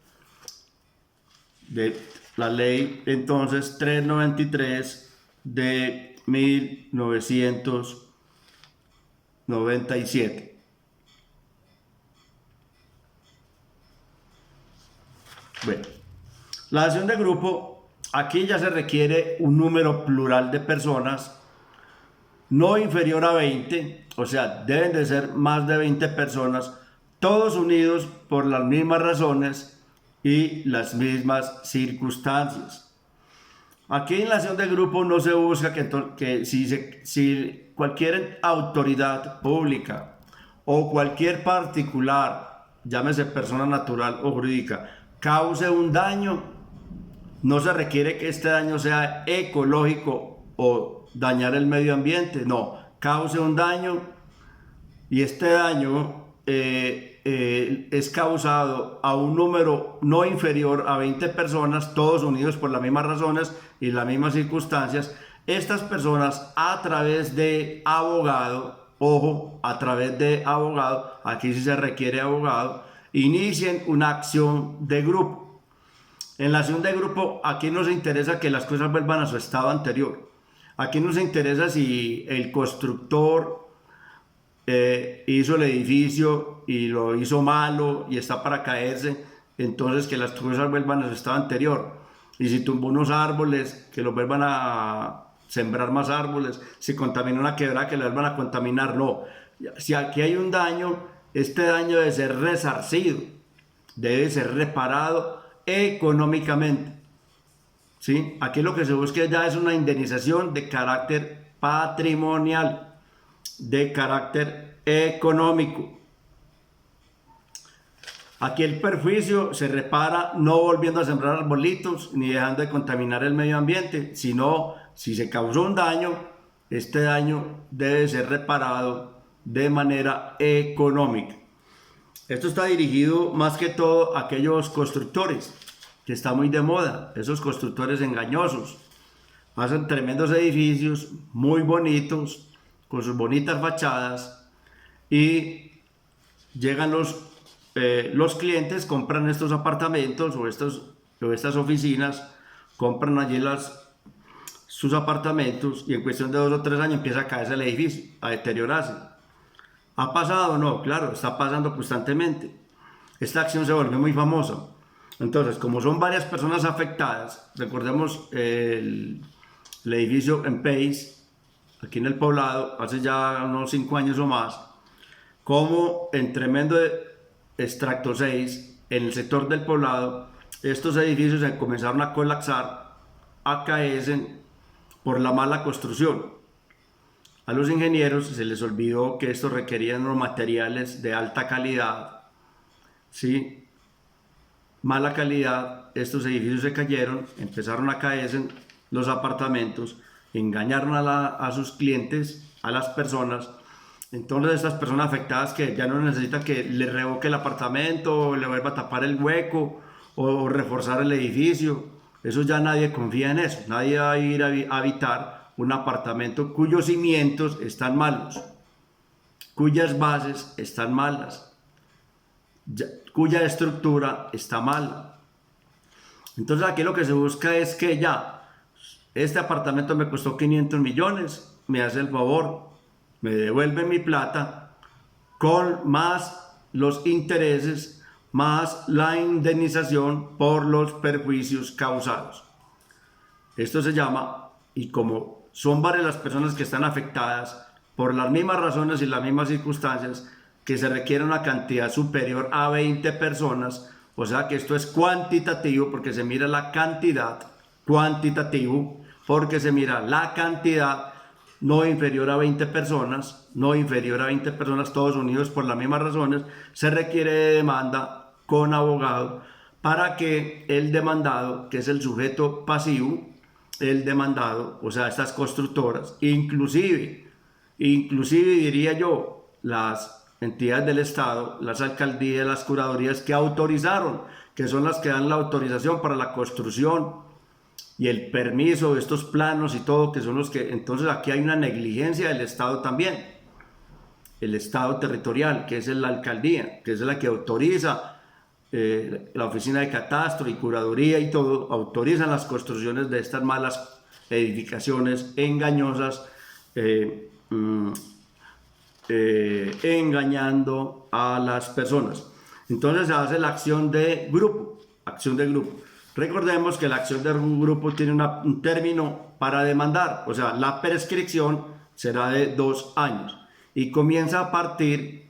La Ley entonces 393 de 1997. Bueno, la acción de grupo, aquí ya se requiere un número plural de personas, no inferior a 20, o sea, deben de ser más de 20 personas, todos unidos por las mismas razones y las mismas circunstancias. Aquí en la acción de grupo no se busca que si cualquier autoridad pública o cualquier particular, llámese persona natural o jurídica, cause un daño, no se requiere que este daño sea ecológico o dañar el medio ambiente, no, cause un daño y este daño es causado a un número no inferior a 20 personas, todos unidos por las mismas razones y las mismas circunstancias. Estas personas a través de abogado, ojo, a través de abogado, aquí sí se requiere abogado, inicien una acción de grupo. En la acción de grupo, aquí no se interesa que las cosas vuelvan a su estado anterior. Aquí no se interesa si el constructor hizo el edificio y lo hizo malo y está para caerse, entonces que las cosas vuelvan a su estado anterior. Y si tumbó unos árboles, que los vuelvan a sembrar más árboles. Si contamina una quebrada, que le vuelvan a contaminar. No. Si aquí hay un daño, este daño debe ser resarcido, debe ser reparado económicamente. ¿Sí? Aquí lo que se busca ya es una indemnización de carácter patrimonial, de carácter económico. Aquí el perjuicio se repara no volviendo a sembrar arbolitos ni dejando de contaminar el medio ambiente, sino si se causó un daño, este daño debe ser reparado de manera económica. Esto está dirigido más que todo a aquellos constructores, que está muy de moda, esos constructores engañosos. Hacen tremendos edificios, muy bonitos, con sus bonitas fachadas, y llegan los clientes, compran estos apartamentos o estas oficinas, compran allí sus apartamentos y en cuestión de 2 o 3 años empieza a caerse el edificio, a deteriorarse. ¿Ha pasado? No, claro, está pasando constantemente. Esta acción se volvió muy famosa. Entonces, como son varias personas afectadas, recordemos el edificio en Pace, aquí en el Poblado, hace ya unos 5 años o más, como en tremendo extracto 6, en el sector del Poblado, estos edificios se comenzaron a colapsar, a caerse por la mala construcción. A los ingenieros se les olvidó que estos requerían unos materiales de alta calidad, ¿sí? Mala calidad, estos edificios se cayeron, empezaron a caerse los apartamentos, engañaron a sus clientes, a las personas. Entonces estas personas afectadas que ya no necesitan que le revoque el apartamento, o le vuelva a tapar el hueco o reforzar el edificio, eso ya nadie confía en eso, nadie va a ir a habitar un apartamento cuyos cimientos están malos, cuyas bases están malas, cuya estructura está mala. Entonces aquí lo que se busca es que ya, este apartamento me costó 500 millones, me hace el favor, me devuelve mi plata con más los intereses, más la indemnización por los perjuicios causados. Esto se llama, y como son varias las personas que están afectadas por las mismas razones y las mismas circunstancias, que se requiere una cantidad superior a 20 personas, o sea que esto es cuantitativo porque se mira la cantidad, cuantitativo, porque se mira la cantidad, no inferior a 20 personas, no inferior a 20 personas, todos unidos por las mismas razones, se requiere de demanda con abogado para que el demandado, que es el sujeto pasivo, el demandado, o sea, estas constructoras, inclusive diría yo, las entidades del Estado, las alcaldías, las curadurías que autorizaron, que son las que dan la autorización para la construcción y el permiso de estos planos y todo, que son los que, entonces aquí hay una negligencia del Estado también, el Estado territorial, que es la alcaldía, que es la que autoriza, la oficina de catastro y curaduría y todo, autorizan las construcciones de estas malas edificaciones engañosas, engañando a las personas. Entonces se hace la acción de grupo, Recordemos que la acción de grupo tiene un término para demandar, o sea, la prescripción será de 2 años y comienza a partir,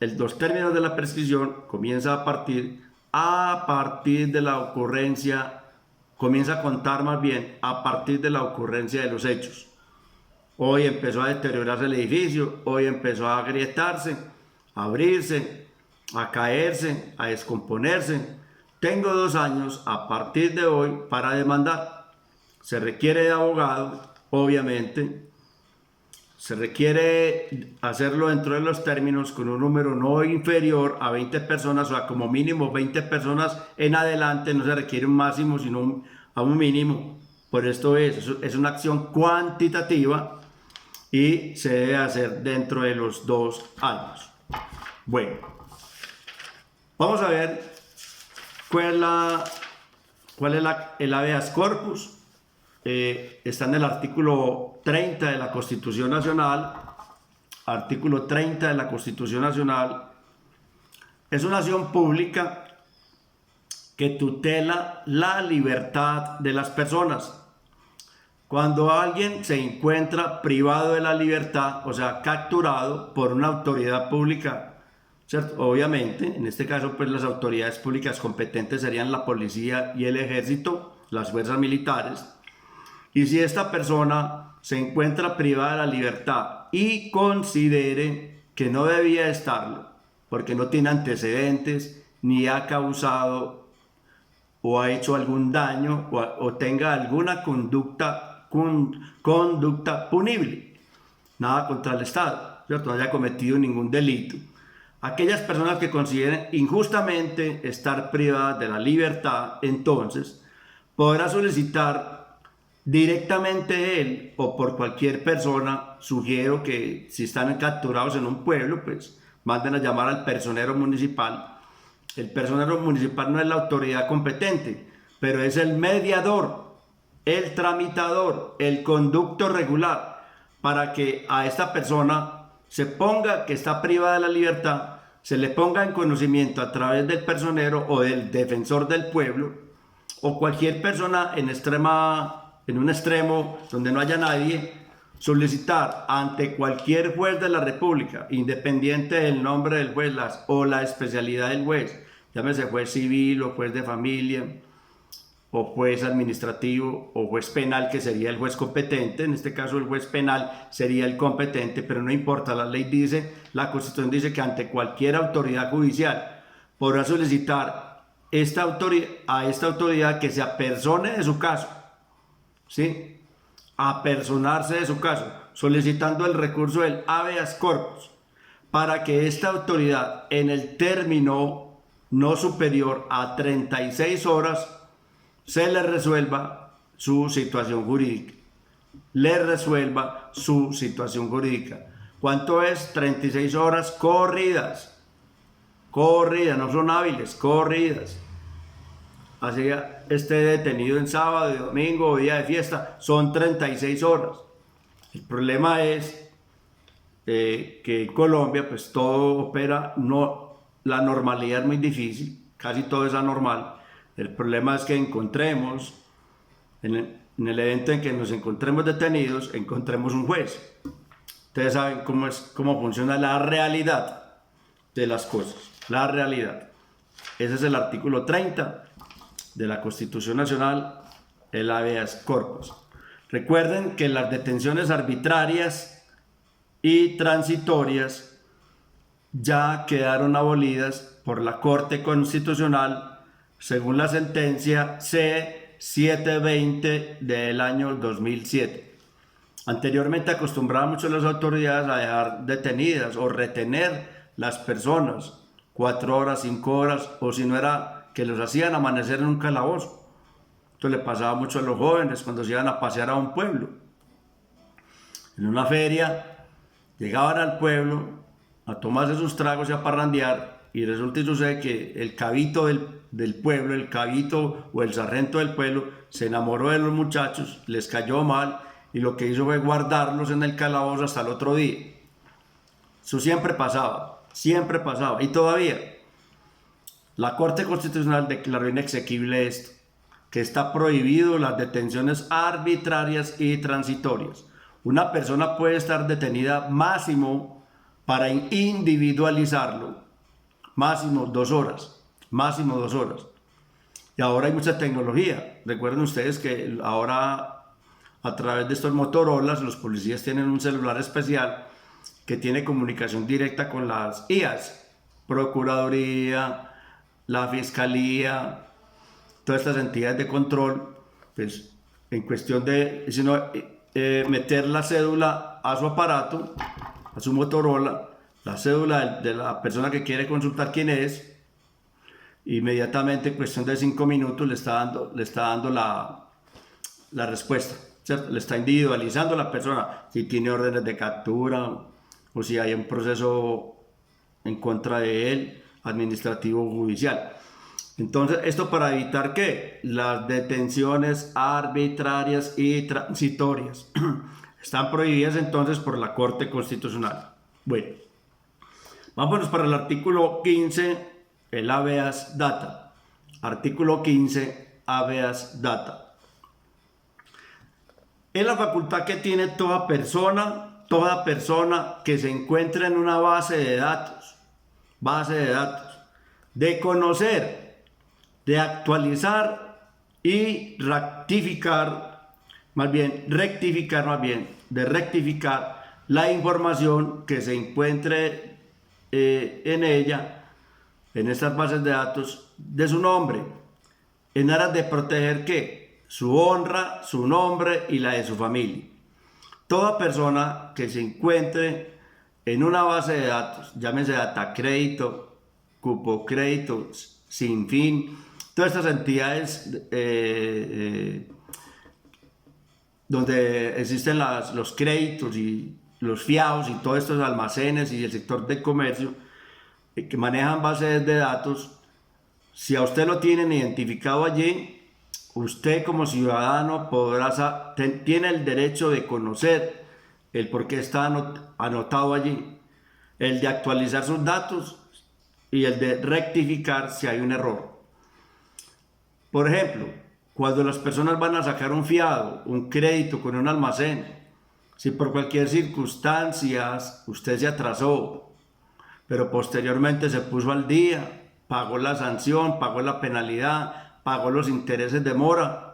los términos de la prescripción comienza a partir de la ocurrencia, comienza a contar más bien a partir de la ocurrencia de los hechos. Hoy empezó a deteriorarse el edificio, hoy empezó a agrietarse, a abrirse, a caerse, a descomponerse. Tengo 2 años a partir de hoy para demandar. Se requiere de abogado, obviamente. Se requiere hacerlo dentro de los términos con un número no inferior a 20 personas, o sea, como mínimo 20 personas en adelante. No se requiere un máximo, sino a un mínimo. Por esto es una acción cuantitativa y se debe hacer dentro de los 2 años. Bueno, vamos a ver cuál es el habeas corpus. Está en el artículo 30 de la Constitución Nacional. Artículo 30 de la Constitución Nacional. Es una acción pública que tutela la libertad de las personas. Cuando alguien se encuentra privado de la libertad, o sea, capturado por una autoridad pública, ¿cierto? Obviamente, en este caso, pues las autoridades públicas competentes serían la policía y el ejército, las fuerzas militares. Y si esta persona se encuentra privada de la libertad y considere que no debía estarlo, porque no tiene antecedentes, ni ha causado o ha hecho algún daño o tenga alguna conducta punible, nada contra el Estado, ¿cierto? No haya cometido ningún delito. Aquellas personas que consideren injustamente estar privadas de la libertad, entonces podrá solicitar directamente él o por cualquier persona. Sugiero que si están capturados en un pueblo, pues manden a llamar al personero municipal. El personero municipal no es la autoridad competente, pero es el mediador, el tramitador, el conducto regular, para que a esta persona se ponga que está privada de la libertad, se le ponga en conocimiento a través del personero o del defensor del pueblo, o cualquier persona en un extremo donde no haya nadie, solicitar ante cualquier juez de la República, independiente del nombre del juez o la especialidad del juez, llámese juez civil o juez de familia, o juez administrativo o juez penal, que sería el juez competente. En este caso el juez penal sería el competente, pero no importa, la ley dice, la Constitución dice que ante cualquier autoridad judicial podrá solicitar a esta autoridad que se apersone de su caso, ¿sí? Apersonarse de su caso, solicitando el recurso del habeas corpus, para que esta autoridad en el término no superior a 36 horas se le resuelva su situación jurídica. ¿Cuánto es? 36 horas corridas, no son hábiles, corridas. Así esté detenido en sábado, domingo o día de fiesta, son 36 horas. El problema es que en Colombia pues todo opera, la normalidad es muy difícil, casi todo es anormal. El problema es que encontremos, en el evento en que nos encontremos detenidos, encontremos un juez. Ustedes saben cómo funciona la realidad de las cosas, la realidad. Ese es el artículo 30 de la Constitución Nacional, el habeas corpus. Recuerden que las detenciones arbitrarias y transitorias ya quedaron abolidas por la Corte Constitucional según la sentencia C-720 del año 2007. Anteriormente acostumbraban mucho las autoridades a dejar detenidas o retener las personas 4 horas, 5 horas, o si no era que los hacían amanecer en un calabozo. Esto le pasaba mucho a los jóvenes cuando se iban a pasear a un pueblo. En una feria llegaban al pueblo a tomarse sus tragos y a parrandear, y resulta y sucede que el cabito del pueblo, el cabito o el sargento del pueblo, se enamoró de los muchachos, les cayó mal, y lo que hizo fue guardarlos en el calabozo hasta el otro día. Eso siempre pasaba, y todavía. La Corte Constitucional declaró inexequible esto, que está prohibido las detenciones arbitrarias y transitorias. Una persona puede estar detenida máximo, para individualizarlo, máximo 2 horas, máximo 2 horas. Y ahora hay mucha tecnología. Recuerden ustedes que ahora, a través de estos Motorolas, los policías tienen un celular especial que tiene comunicación directa con las IAS, Procuraduría, la Fiscalía, todas estas entidades de control. Pues en cuestión de meter la cédula a su aparato, a su Motorola, la cédula de la persona que quiere consultar quién es, inmediatamente en cuestión de 5 minutos le está dando la respuesta, ¿cierto? Le está individualizando a la persona si tiene órdenes de captura o si hay un proceso en contra de él, administrativo o judicial. Entonces, esto para evitar que las detenciones arbitrarias y transitorias están prohibidas entonces por la Corte Constitucional. Bueno, vámonos para el artículo 15, el habeas data. Artículo 15, habeas data. Es la facultad que tiene toda persona que se encuentre en una base de datos, de conocer, de actualizar y rectificar la información que se encuentre en ella, en estas bases de datos, de su nombre, en aras de proteger ¿qué? Su honra, su nombre y la de su familia. Toda persona que se encuentre en una base de datos, llámese Datacrédito, Cupocrédito, Sinfín, todas estas entidades donde existen los créditos y los fiados y todos estos almacenes y el sector del comercio que manejan bases de datos, si a usted lo tienen identificado allí, usted como ciudadano tiene el derecho de conocer el por qué está anotado allí, el de actualizar sus datos y el de rectificar si hay un error. Por ejemplo, cuando las personas van a sacar un fiado, un crédito con un almacén, si por cualquier circunstancia usted se atrasó, pero posteriormente se puso al día, pagó la sanción, pagó la penalidad, pagó los intereses de mora,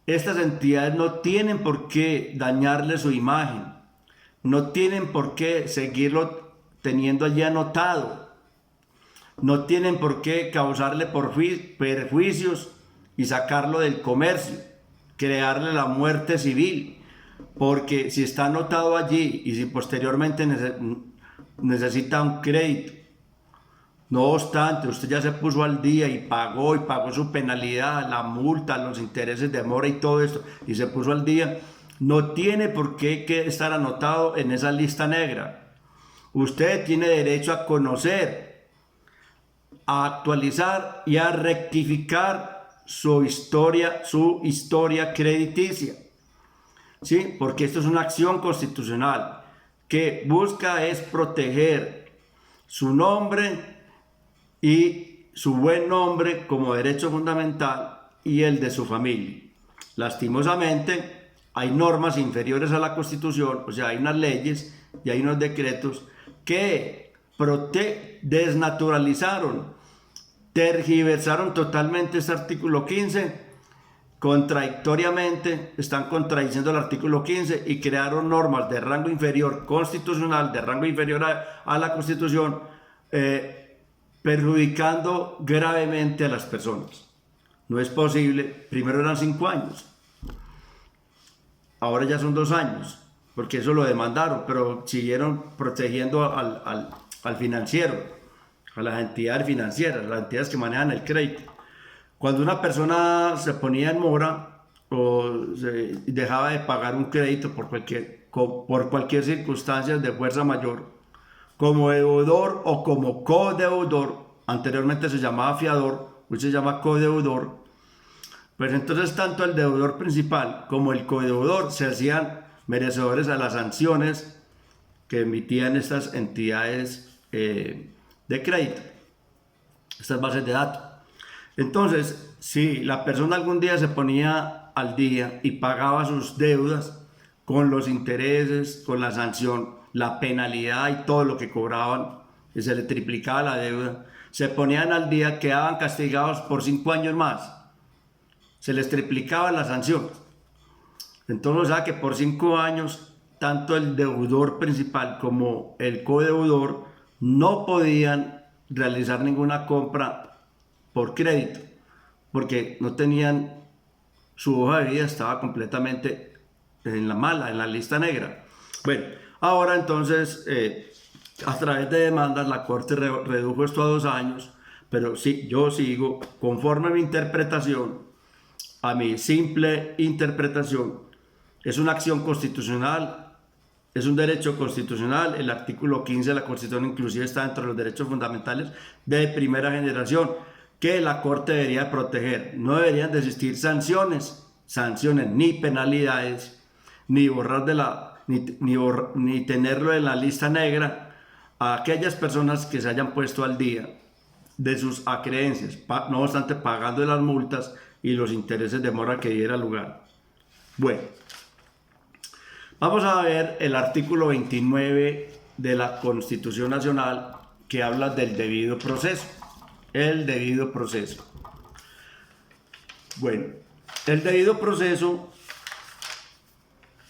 estas entidades no tienen por qué dañarle su imagen, no tienen por qué seguirlo teniendo allí anotado, no tienen por qué causarle perjuicios y sacarlo del comercio, crearle la muerte civil, porque si está anotado allí y si posteriormente necesita un crédito, no obstante, usted ya se puso al día y pagó su penalidad, la multa, los intereses de mora y todo esto, y se puso al día, no tiene por qué estar anotado en esa lista negra. Usted tiene derecho a conocer, a actualizar y a rectificar su historia crediticia, ¿sí? Porque esto es una acción constitucional que busca es proteger su nombre y su buen nombre como derecho fundamental y el de su familia. Lastimosamente, hay normas inferiores a la Constitución, o sea, hay unas leyes y hay unos decretos que desnaturalizaron, tergiversaron totalmente este artículo 15 contradictoriamente están contradiciendo el artículo 15 y crearon normas de rango inferior constitucional, de rango inferior a la Constitución, perjudicando gravemente a las personas. No es posible. Primero eran 5 años, ahora ya son 2 años, porque eso lo demandaron, pero siguieron protegiendo al financiero, a las entidades financieras, las entidades que manejan el crédito. Cuando una persona se ponía en mora o dejaba de pagar un crédito por cualquier circunstancia de fuerza mayor, como deudor o como codeudor, anteriormente se llamaba fiador, hoy se llama codeudor, pues entonces tanto el deudor principal como el codeudor se hacían merecedores a las sanciones que emitían estas entidades de crédito, estas bases de datos. Entonces, si la persona algún día se ponía al día y pagaba sus deudas con los intereses, con la sanción, la penalidad y todo lo que cobraban, y se le triplicaba la deuda, se ponían al día, quedaban castigados por 5 años más. Se les triplicaba la sanción. Entonces, o sea que por 5 años, tanto el deudor principal como el codeudor no podían realizar ninguna compra por crédito, porque no tenían, su hoja de vida estaba completamente en la mala, en la lista negra. Bueno, ahora entonces, a través de demandas, la Corte redujo esto a 2 años, pero sí, yo sigo, conforme a mi interpretación, a mi simple interpretación, es una acción constitucional, es un derecho constitucional. El artículo 15 de la Constitución inclusive está entre los derechos fundamentales de primera generación, que la Corte debería proteger. No deberían de existir sanciones ni penalidades, ni borrar ni tenerlo en la lista negra a aquellas personas que se hayan puesto al día de sus acreencias, no obstante pagando las multas y los intereses de mora que diera lugar. Bueno, vamos a ver el artículo 29 de la Constitución Nacional, que habla del debido proceso. El debido proceso. Bueno, el debido proceso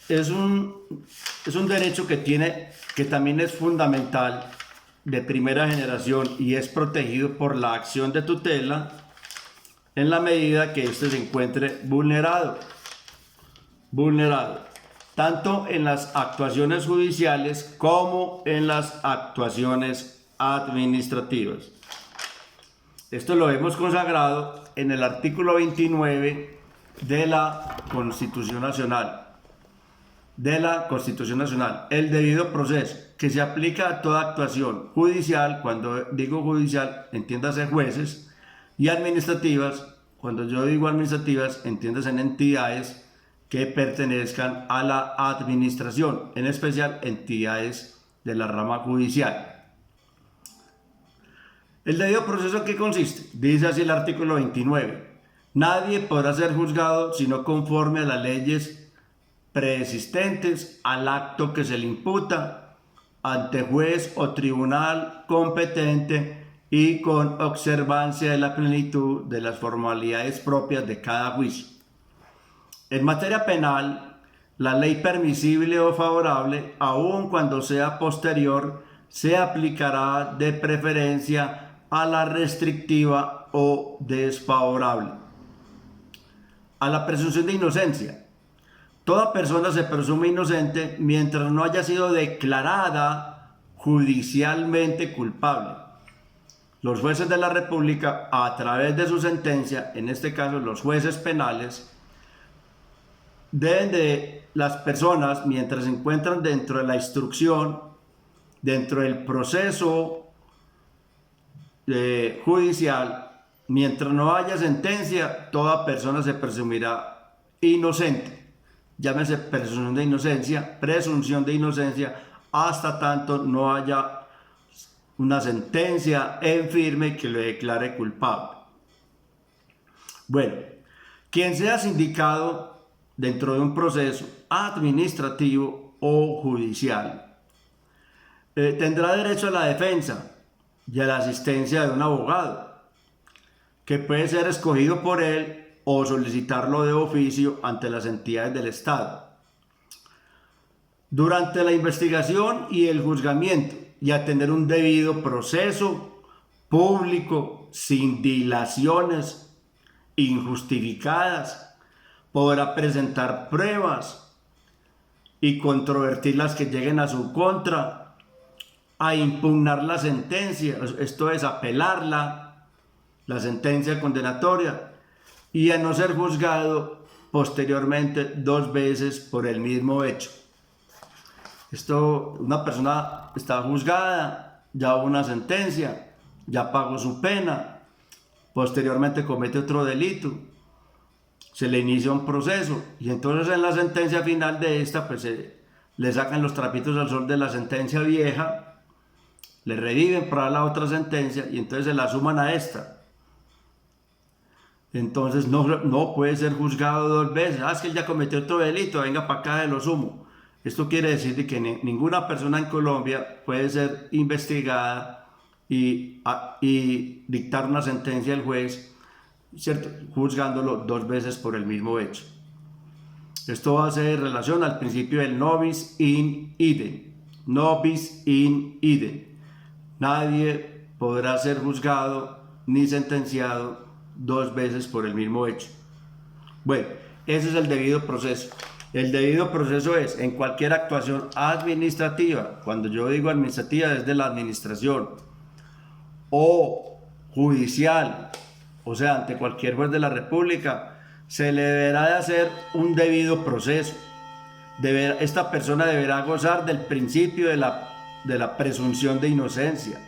es un derecho que también es fundamental, de primera generación, y es protegido por la acción de tutela en la medida que éste se encuentre vulnerado, tanto en las actuaciones judiciales como en las actuaciones administrativas. Esto lo hemos consagrado en el artículo 29 de la Constitución Nacional. El debido proceso, que se aplica a toda actuación judicial. Cuando digo judicial, entiéndase jueces, y administrativas. Cuando yo digo administrativas, entiéndase en entidades que pertenezcan a la administración, en especial entidades de la rama judicial. ¿El debido proceso en qué consiste? Dice así el artículo 29. Nadie podrá ser juzgado sino conforme a las leyes preexistentes al acto que se le imputa, ante juez o tribunal competente y con observancia de la plenitud de las formalidades propias de cada juicio. En materia penal, la ley permisible o favorable, aun cuando sea posterior, se aplicará de preferencia a la restrictiva o desfavorable. A la presunción de inocencia. Toda persona se presume inocente mientras no haya sido declarada judicialmente culpable. Los jueces de la República, a través de su sentencia, en este caso los jueces penales, las personas, mientras se encuentran dentro de la instrucción, dentro del proceso judicial, mientras no haya sentencia, toda persona se presumirá inocente. Llámese presunción de inocencia, hasta tanto no haya una sentencia en firme que lo declare culpable. Bueno, quien sea sindicado dentro de un proceso administrativo o judicial tendrá derecho a la defensa y a la asistencia de un abogado, que puede ser escogido por él o solicitarlo de oficio ante las entidades del Estado. Durante la investigación y el juzgamiento, y a tener un debido proceso público, sin dilaciones injustificadas, podrá presentar pruebas y controvertir las que lleguen a su contra, a impugnar la sentencia, esto es apelarla, la sentencia condenatoria, y a no ser juzgado posteriormente 2 veces por el mismo hecho. Esto, una persona está juzgada, ya hubo una sentencia, ya pagó su pena, posteriormente comete otro delito, se le inicia un proceso y entonces en la sentencia final de esta pues le sacan los trapitos al sol de la sentencia vieja, le reviven para la otra sentencia y entonces se la suman a esta. Entonces no puede ser juzgado 2 veces. Es que él ya cometió otro delito, venga para acá, de lo sumo. Esto quiere decir que ninguna persona en Colombia puede ser investigada y dictar una sentencia al juez, ¿cierto?, juzgándolo 2 veces por el mismo hecho. Esto hace relación al principio del nobis in idem. Nobis in idem. Nadie podrá ser juzgado ni sentenciado 2 veces por el mismo hecho. Bueno, ese es el debido proceso. El debido proceso es en cualquier actuación administrativa, cuando yo digo administrativa es de la administración, o judicial, o sea, ante cualquier juez de la República, se le deberá de hacer un debido proceso. Esta persona deberá gozar del principio de la presunción de inocencia.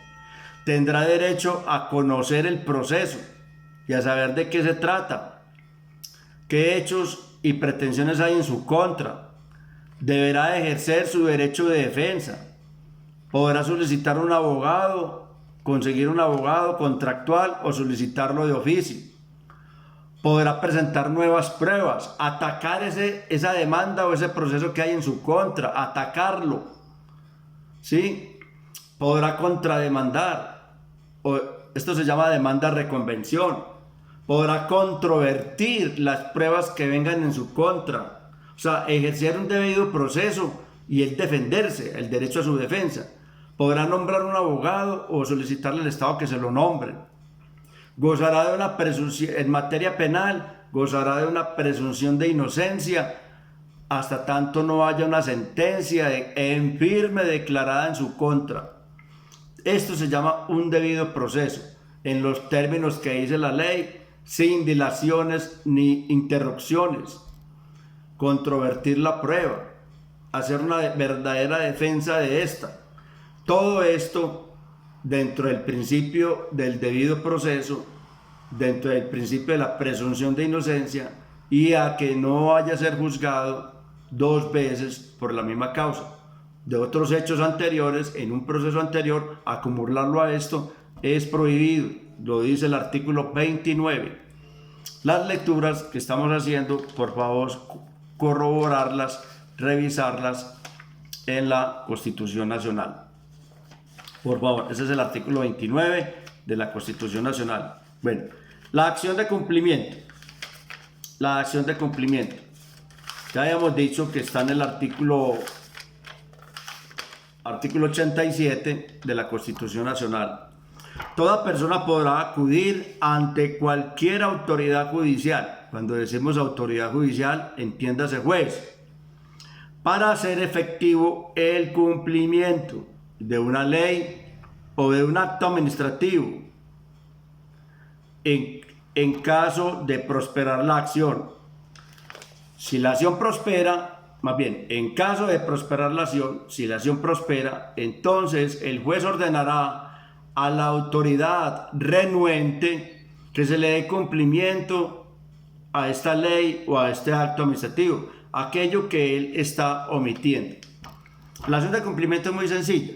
Tendrá derecho a conocer el proceso y a saber de qué se trata, qué hechos y pretensiones hay en su contra. Deberá ejercer su derecho de defensa. Podrá solicitar un abogado, conseguir un abogado contractual o solicitarlo de oficio. Podrá presentar nuevas pruebas, atacar esa demanda o ese proceso que hay en su contra, atacarlo, ¿sí? Podrá contrademandar, esto se llama demanda reconvención. Podrá controvertir las pruebas que vengan en su contra, o sea, ejercer un debido proceso y el defenderse, el derecho a su defensa. Podrá nombrar un abogado o solicitarle al Estado que se lo nombre. Gozará de una presunción, en materia penal, gozará de una presunción de inocencia hasta tanto no haya una sentencia en firme declarada en su contra. Esto se llama un debido proceso, en los términos que dice la ley, sin dilaciones ni interrupciones. Controvertir la prueba, hacer una verdadera defensa de esta. Todo esto dentro del principio del debido proceso, dentro del principio de la presunción de inocencia y a que no vaya a ser juzgado 2 veces por la misma causa. De otros hechos anteriores, en un proceso anterior, acumularlo a esto es prohibido, lo dice el artículo 29. Las lecturas que estamos haciendo, por favor, corroborarlas, revisarlas en la Constitución Nacional. Por favor, ese es el artículo 29 de la Constitución Nacional. Bueno, la acción de cumplimiento. La acción de cumplimiento. Ya habíamos dicho que está en el artículo 87 de la Constitución Nacional. Toda persona podrá acudir ante cualquier autoridad judicial. Cuando decimos autoridad judicial, entiéndase juez, para hacer efectivo el cumplimiento de una ley o de un acto administrativo en caso de prosperar la acción. Si la acción prospera, más bien, en caso de prosperar la acción, si la acción prospera, entonces el juez ordenará a la autoridad renuente que se le dé cumplimiento a esta ley o a este acto administrativo, aquello que él está omitiendo. La acción de cumplimiento es muy sencilla.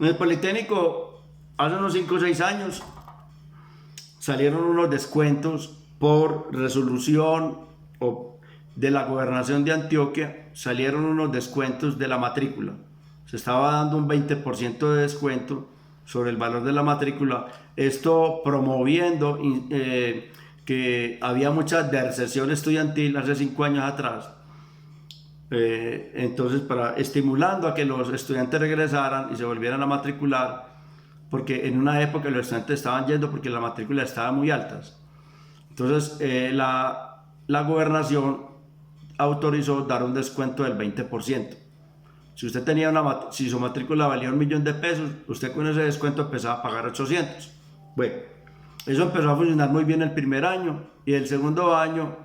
En el Politécnico, hace unos 5 o 6 años, salieron unos descuentos por resolución de la Gobernación de Antioquia, salieron unos descuentos de la matrícula. Se estaba dando un 20% de descuento sobre el valor de la matrícula, esto promoviendo que había mucha deserción estudiantil hace 5 años atrás. Entonces, estimulando a que los estudiantes regresaran y se volvieran a matricular, porque en una época los estudiantes estaban yendo porque las matrículas estaban muy altas. Entonces, la gobernación autorizó dar un descuento del 20%. Si usted tenía si su matrícula valía 1.000.000 de pesos, usted con ese descuento empezaba a pagar 800. Bueno, eso empezó a funcionar muy bien el primer año, y el segundo año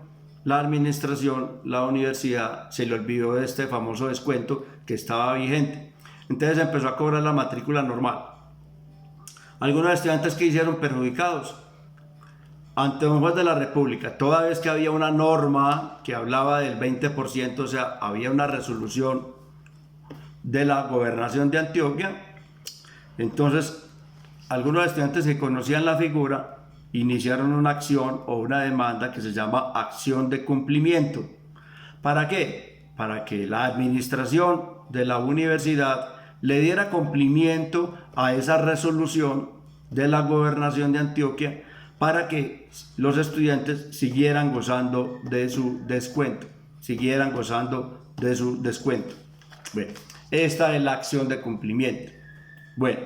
la administración, la universidad, se le olvidó de este famoso descuento que estaba vigente. Entonces empezó a cobrar la matrícula normal. Algunos estudiantes que hicieron perjudicados ante un juez de la República, toda vez que había una norma que hablaba del 20%, o sea, había una resolución de la gobernación de Antioquia, entonces algunos estudiantes que conocían la figura iniciaron una acción o una demanda que se llama acción de cumplimiento. ¿Para qué? Para que la administración de la universidad le diera cumplimiento a esa resolución de la gobernación de Antioquia, para que los estudiantes siguieran gozando de su descuento, Bueno, esta es la acción de cumplimiento. Bueno,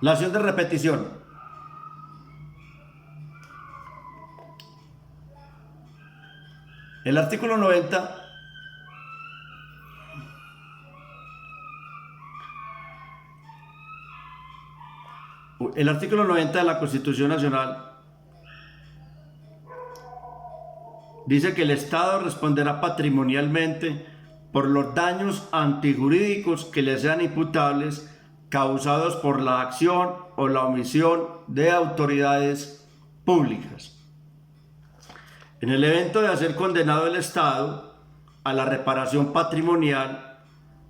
la acción de repetición. El artículo 90 de la Constitución Nacional dice que el Estado responderá patrimonialmente por los daños antijurídicos que le sean imputables causados por la acción o la omisión de autoridades públicas. En el evento de ser condenado el Estado a la reparación patrimonial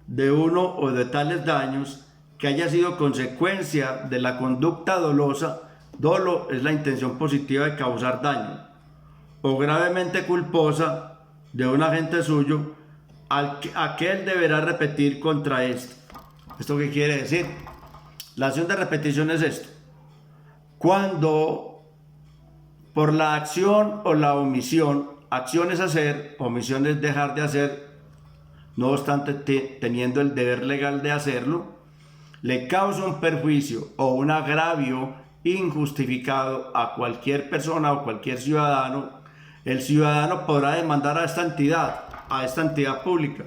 de uno o de tales daños que haya sido consecuencia de la conducta dolosa, dolo es la intención positiva de causar daño, o gravemente culposa de un agente suyo, aquel deberá repetir contra este. ¿Esto qué quiere decir? La acción de repetición es esto: cuando por la acción o la omisión, acción es hacer, omisión es dejar de hacer, no obstante teniendo el deber legal de hacerlo, le causa un perjuicio o un agravio injustificado a cualquier persona o cualquier ciudadano, el ciudadano podrá demandar a esta entidad pública,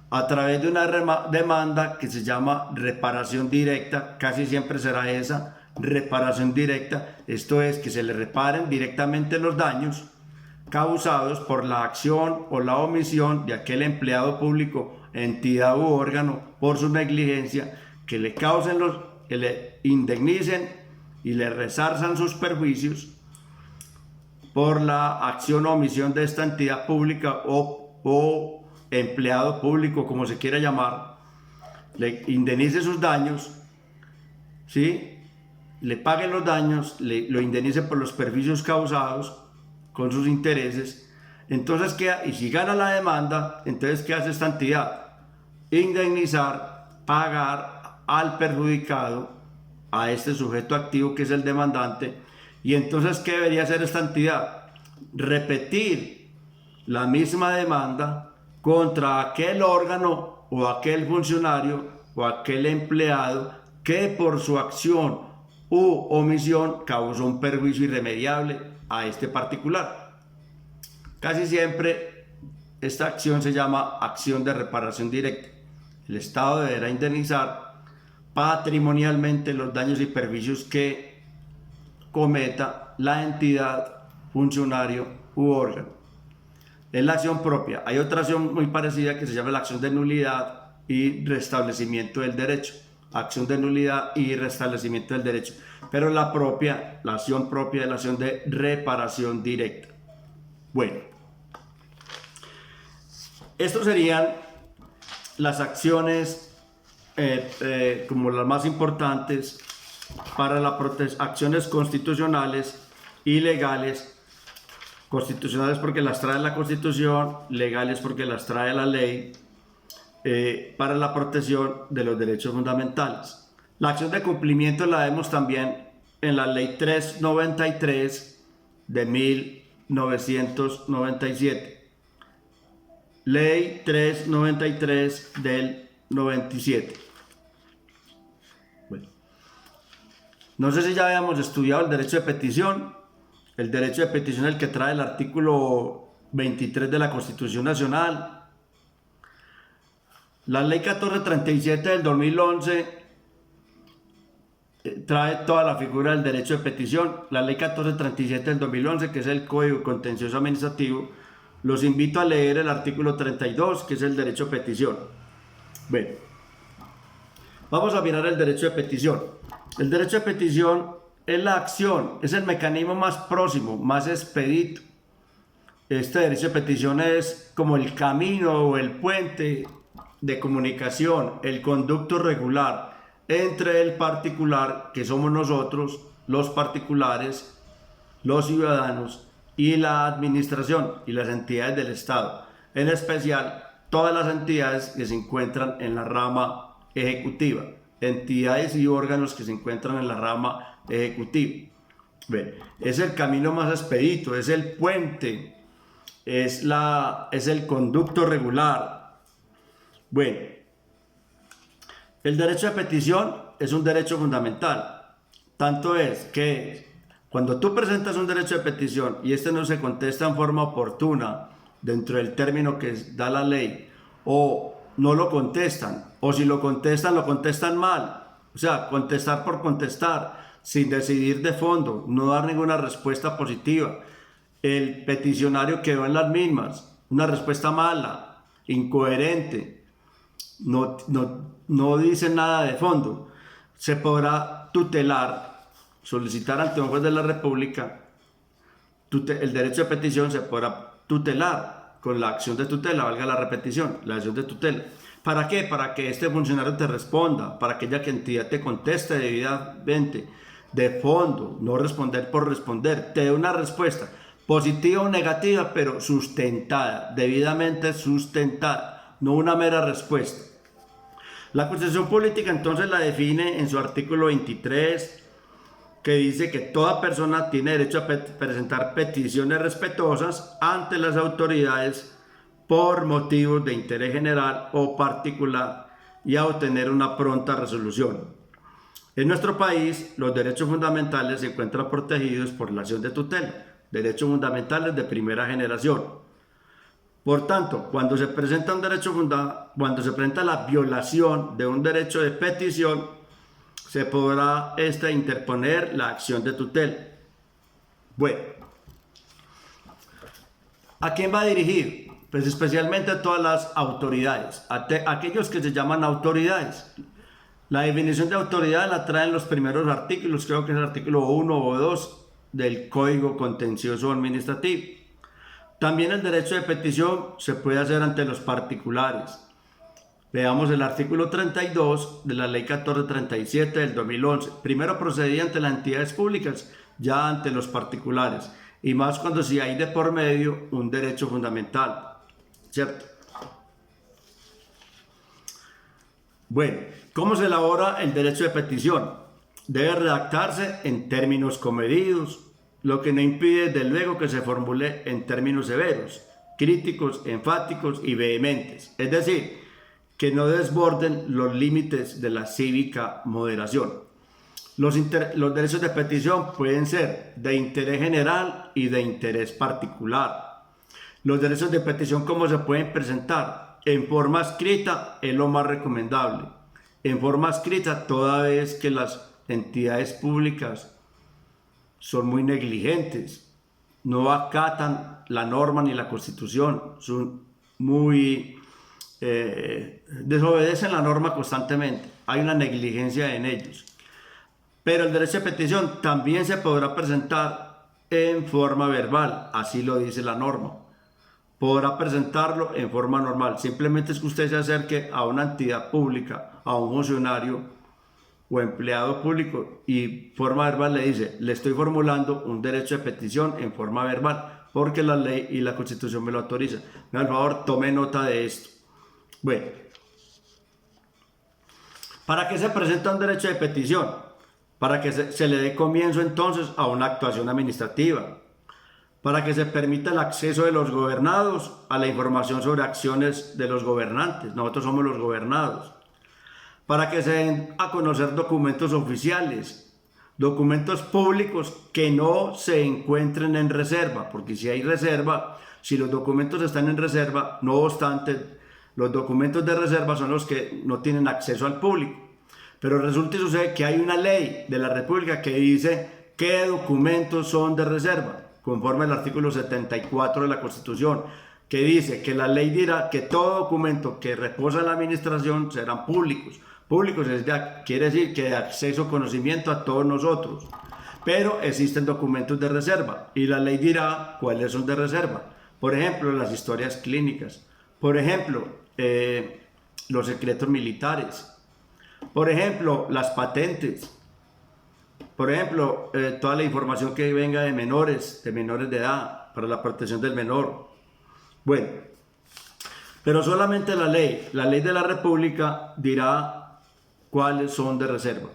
a través de una demanda que se llama reparación directa. Casi siempre será esa, reparación directa. Esto es, que se le reparen directamente los daños causados por la acción o la omisión de aquel empleado público, entidad u órgano, por su negligencia, que le causen que le indemnicen y le resarzan sus perjuicios por la acción o omisión de esta entidad pública o empleado público, como se quiera llamar, le indemnice sus daños, ¿sí? Le pague los daños, lo indemnice por los perjuicios causados con sus intereses. Entonces, y si gana la demanda, entonces, ¿qué hace esta entidad? Indemnizar, pagar al perjudicado, a este sujeto activo que es el demandante. Y entonces, ¿qué debería hacer esta entidad? Repetir la misma demanda contra aquel órgano o aquel funcionario o aquel empleado que por su acción u omisión causó un perjuicio irremediable a este particular. Casi siempre esta acción se llama acción de reparación directa. El Estado deberá indemnizar patrimonialmente los daños y perjuicios que cometa la entidad, funcionario u órgano. Es la acción propia. Hay otra acción muy parecida que se llama la acción de nulidad y restablecimiento del derecho. Acción de nulidad y restablecimiento del derecho. Pero la acción propia es la acción de reparación directa. Bueno, estos serían las acciones como las más importantes para la acciones constitucionales y legales. Constitucionales porque las trae la Constitución, legales porque las trae la ley, para la protección de los derechos fundamentales. La acción de cumplimiento la vemos también en la Ley 393 de 1997. Ley 393 del 97. Bueno, no sé si ya habíamos estudiado el derecho de petición. El derecho de petición es el que trae el artículo 23 de la Constitución Nacional. La Ley 1437 del 2011 trae toda la figura del derecho de petición. La Ley 1437 del 2011, que es el Código Contencioso Administrativo, los invito a leer el artículo 32, que es el derecho de petición. Bueno, vamos a mirar el derecho de petición. El derecho de petición es la acción, es el mecanismo más próximo, más expedito. Este derecho de petición es como el camino o el puente de comunicación, el conducto regular entre el particular, que somos nosotros, los particulares, los ciudadanos, y la administración y las entidades del Estado, en especial todas las entidades que se encuentran en la rama ejecutiva, entidades y órganos que se encuentran en la rama ejecutiva. Bien, es el camino más expedito, es el puente, es el conducto regular. Bueno, el derecho de petición es un derecho fundamental. Tanto es que cuando tú presentas un derecho de petición y este no se contesta en forma oportuna dentro del término que da la ley, o no lo contestan, o si lo contestan mal, o sea, contestar por contestar, sin decidir de fondo, no dar ninguna respuesta positiva, el peticionario quedó en las mismas, una respuesta mala, incoherente, no dice nada de fondo, se podrá tutelar, solicitar ante un juez de la República, el derecho de petición se podrá tutelar con la acción de tutela, valga la repetición, la acción de tutela. ¿Para qué? Para que este funcionario te responda, para que aquella entidad te conteste debidamente, de fondo, no responder por responder, te dé una respuesta positiva o negativa, pero sustentada, debidamente sustentada, no una mera respuesta. La Constitución Política entonces la define en su artículo 23, que dice que toda persona tiene derecho a presentar peticiones respetuosas ante las autoridades por motivos de interés general o particular y a obtener una pronta resolución. En nuestro país, los derechos fundamentales se encuentran protegidos por la acción de tutela, derechos fundamentales de primera generación. Por tanto, cuando se presenta la violación de un derecho de petición, se podrá interponer la acción de tutela. Bueno, ¿a quién va a dirigir? Pues especialmente a todas las autoridades, a aquellos que se llaman autoridades. La definición de autoridad la traen los primeros artículos, creo que es el artículo 1 o 2 del Código Contencioso Administrativo. También el derecho de petición se puede hacer ante los particulares. Veamos el artículo 32 de la Ley 1437 del 2011. Primero procedía ante las entidades públicas, ya ante los particulares, y más cuando si hay de por medio un derecho fundamental, ¿cierto? Bueno, ¿cómo se elabora el derecho de petición? Debe redactarse en términos comedidos, lo que no impide desde luego que se formule en términos severos, críticos, enfáticos y vehementes, es decir, que no desborden los límites de la cívica moderación. Los derechos de petición pueden ser de interés general y de interés particular. Los derechos de petición, ¿cómo se pueden presentar? En forma escrita es lo más recomendable. En forma escrita, toda vez que las entidades públicas son muy negligentes, no acatan la norma ni la Constitución, son muy desobedecen la norma constantemente, hay una negligencia en ellos. Pero el derecho de petición también se podrá presentar en forma verbal, así lo dice la norma. Podrá presentarlo en forma normal, simplemente es que usted se acerque a una entidad pública, a un funcionario o empleado público y forma verbal le dice, le estoy formulando un derecho de petición en forma verbal porque la ley y la Constitución me lo autorizan. Por favor, tome nota de esto. Bueno, ¿para qué se presenta un derecho de petición? para que se le dé comienzo entonces a una actuación administrativa, para que se permita el acceso de los gobernados a la información sobre acciones de los gobernantes. Nosotros somos los gobernados. Para que se den a conocer documentos oficiales, documentos públicos que no se encuentren en reserva, porque si hay reserva, si los documentos están en reserva, no obstante, los documentos de reserva son los que no tienen acceso al público. Pero resulta y sucede que hay una ley de la República que dice qué documentos son de reserva, conforme al artículo 74 de la Constitución, que dice que la ley dirá que todo documento que reposa en la administración serán públicos. Públicos quiere decir que de acceso conocimiento a todos nosotros. Pero existen documentos de reserva y la ley dirá cuáles son de reserva. Por ejemplo, las historias clínicas. Por ejemplo, los secretos militares. Por ejemplo, las patentes. Por ejemplo, toda la información que venga de menores de edad, para la protección del menor. Bueno, pero solamente la ley de la República dirá cuáles son de reserva.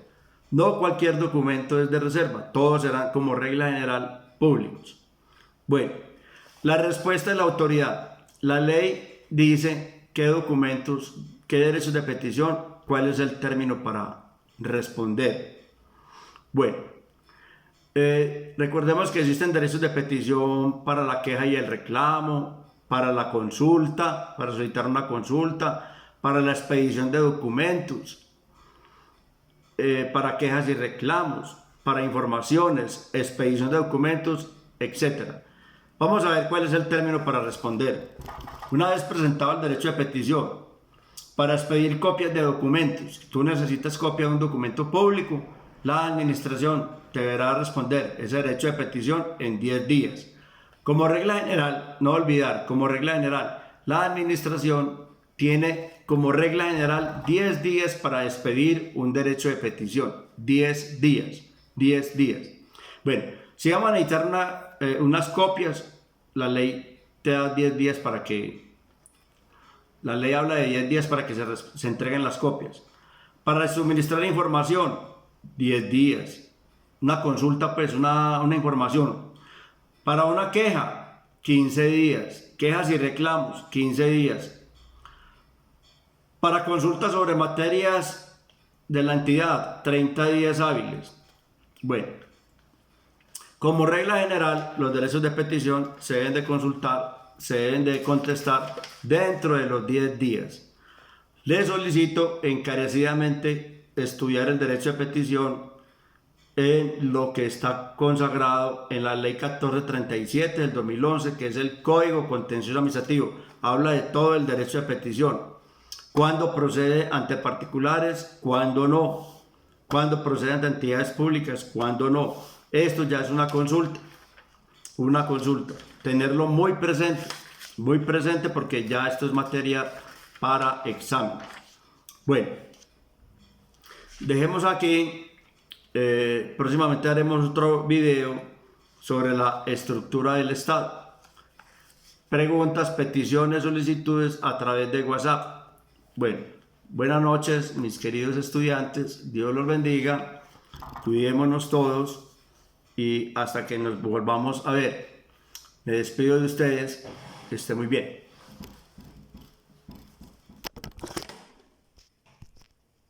No cualquier documento es de reserva, todos serán como regla general públicos. Bueno, la respuesta de la autoridad. La ley dice qué documentos, qué derechos de petición, cuál es el término para responder. Bueno, recordemos que existen derechos de petición para la queja y el reclamo, para la consulta, para solicitar una consulta, para la expedición de documentos, para quejas y reclamos, para informaciones, expedición de documentos, etc. Vamos a ver cuál es el término para responder. Una vez presentado el derecho de petición, para expedir copias de documentos, tú necesitas copia de un documento público, la administración deberá responder ese derecho de petición en 10 días. Como regla general, no olvidar, como regla general, la administración tiene como regla general 10 días para expedir un derecho de petición. 10 días. 10 días. Bueno, si vamos a necesitar unas copias, la ley te da 10 días para que... La ley habla de 10 días para que se entreguen las copias. Para suministrar información, 10 días. Una consulta, pues, una información. Para una queja, 15 días. Quejas y reclamos, 15 días. Para consultas sobre materias de la entidad, 30 días hábiles. Bueno, como regla general, los derechos de petición se deben de consultar, se deben de contestar dentro de los 10 días. Le solicito encarecidamente estudiar el derecho de petición en lo que está consagrado en la ley 1437 del 2011, que es el Código Contencioso Administrativo. Habla de todo el derecho de petición. Cuándo procede ante particulares, cuándo no. Cuándo procede ante entidades públicas, cuándo no. Esto ya es una consulta. Una consulta. Tenerlo muy presente porque ya esto es materia para examen. Bueno, dejemos aquí. Próximamente haremos otro video sobre la estructura del Estado. Preguntas, peticiones, solicitudes a través de WhatsApp. Bueno, buenas noches, mis queridos estudiantes. Dios los bendiga. Cuidémonos todos y hasta que nos volvamos a ver. Me despido de ustedes. Que esté muy bien.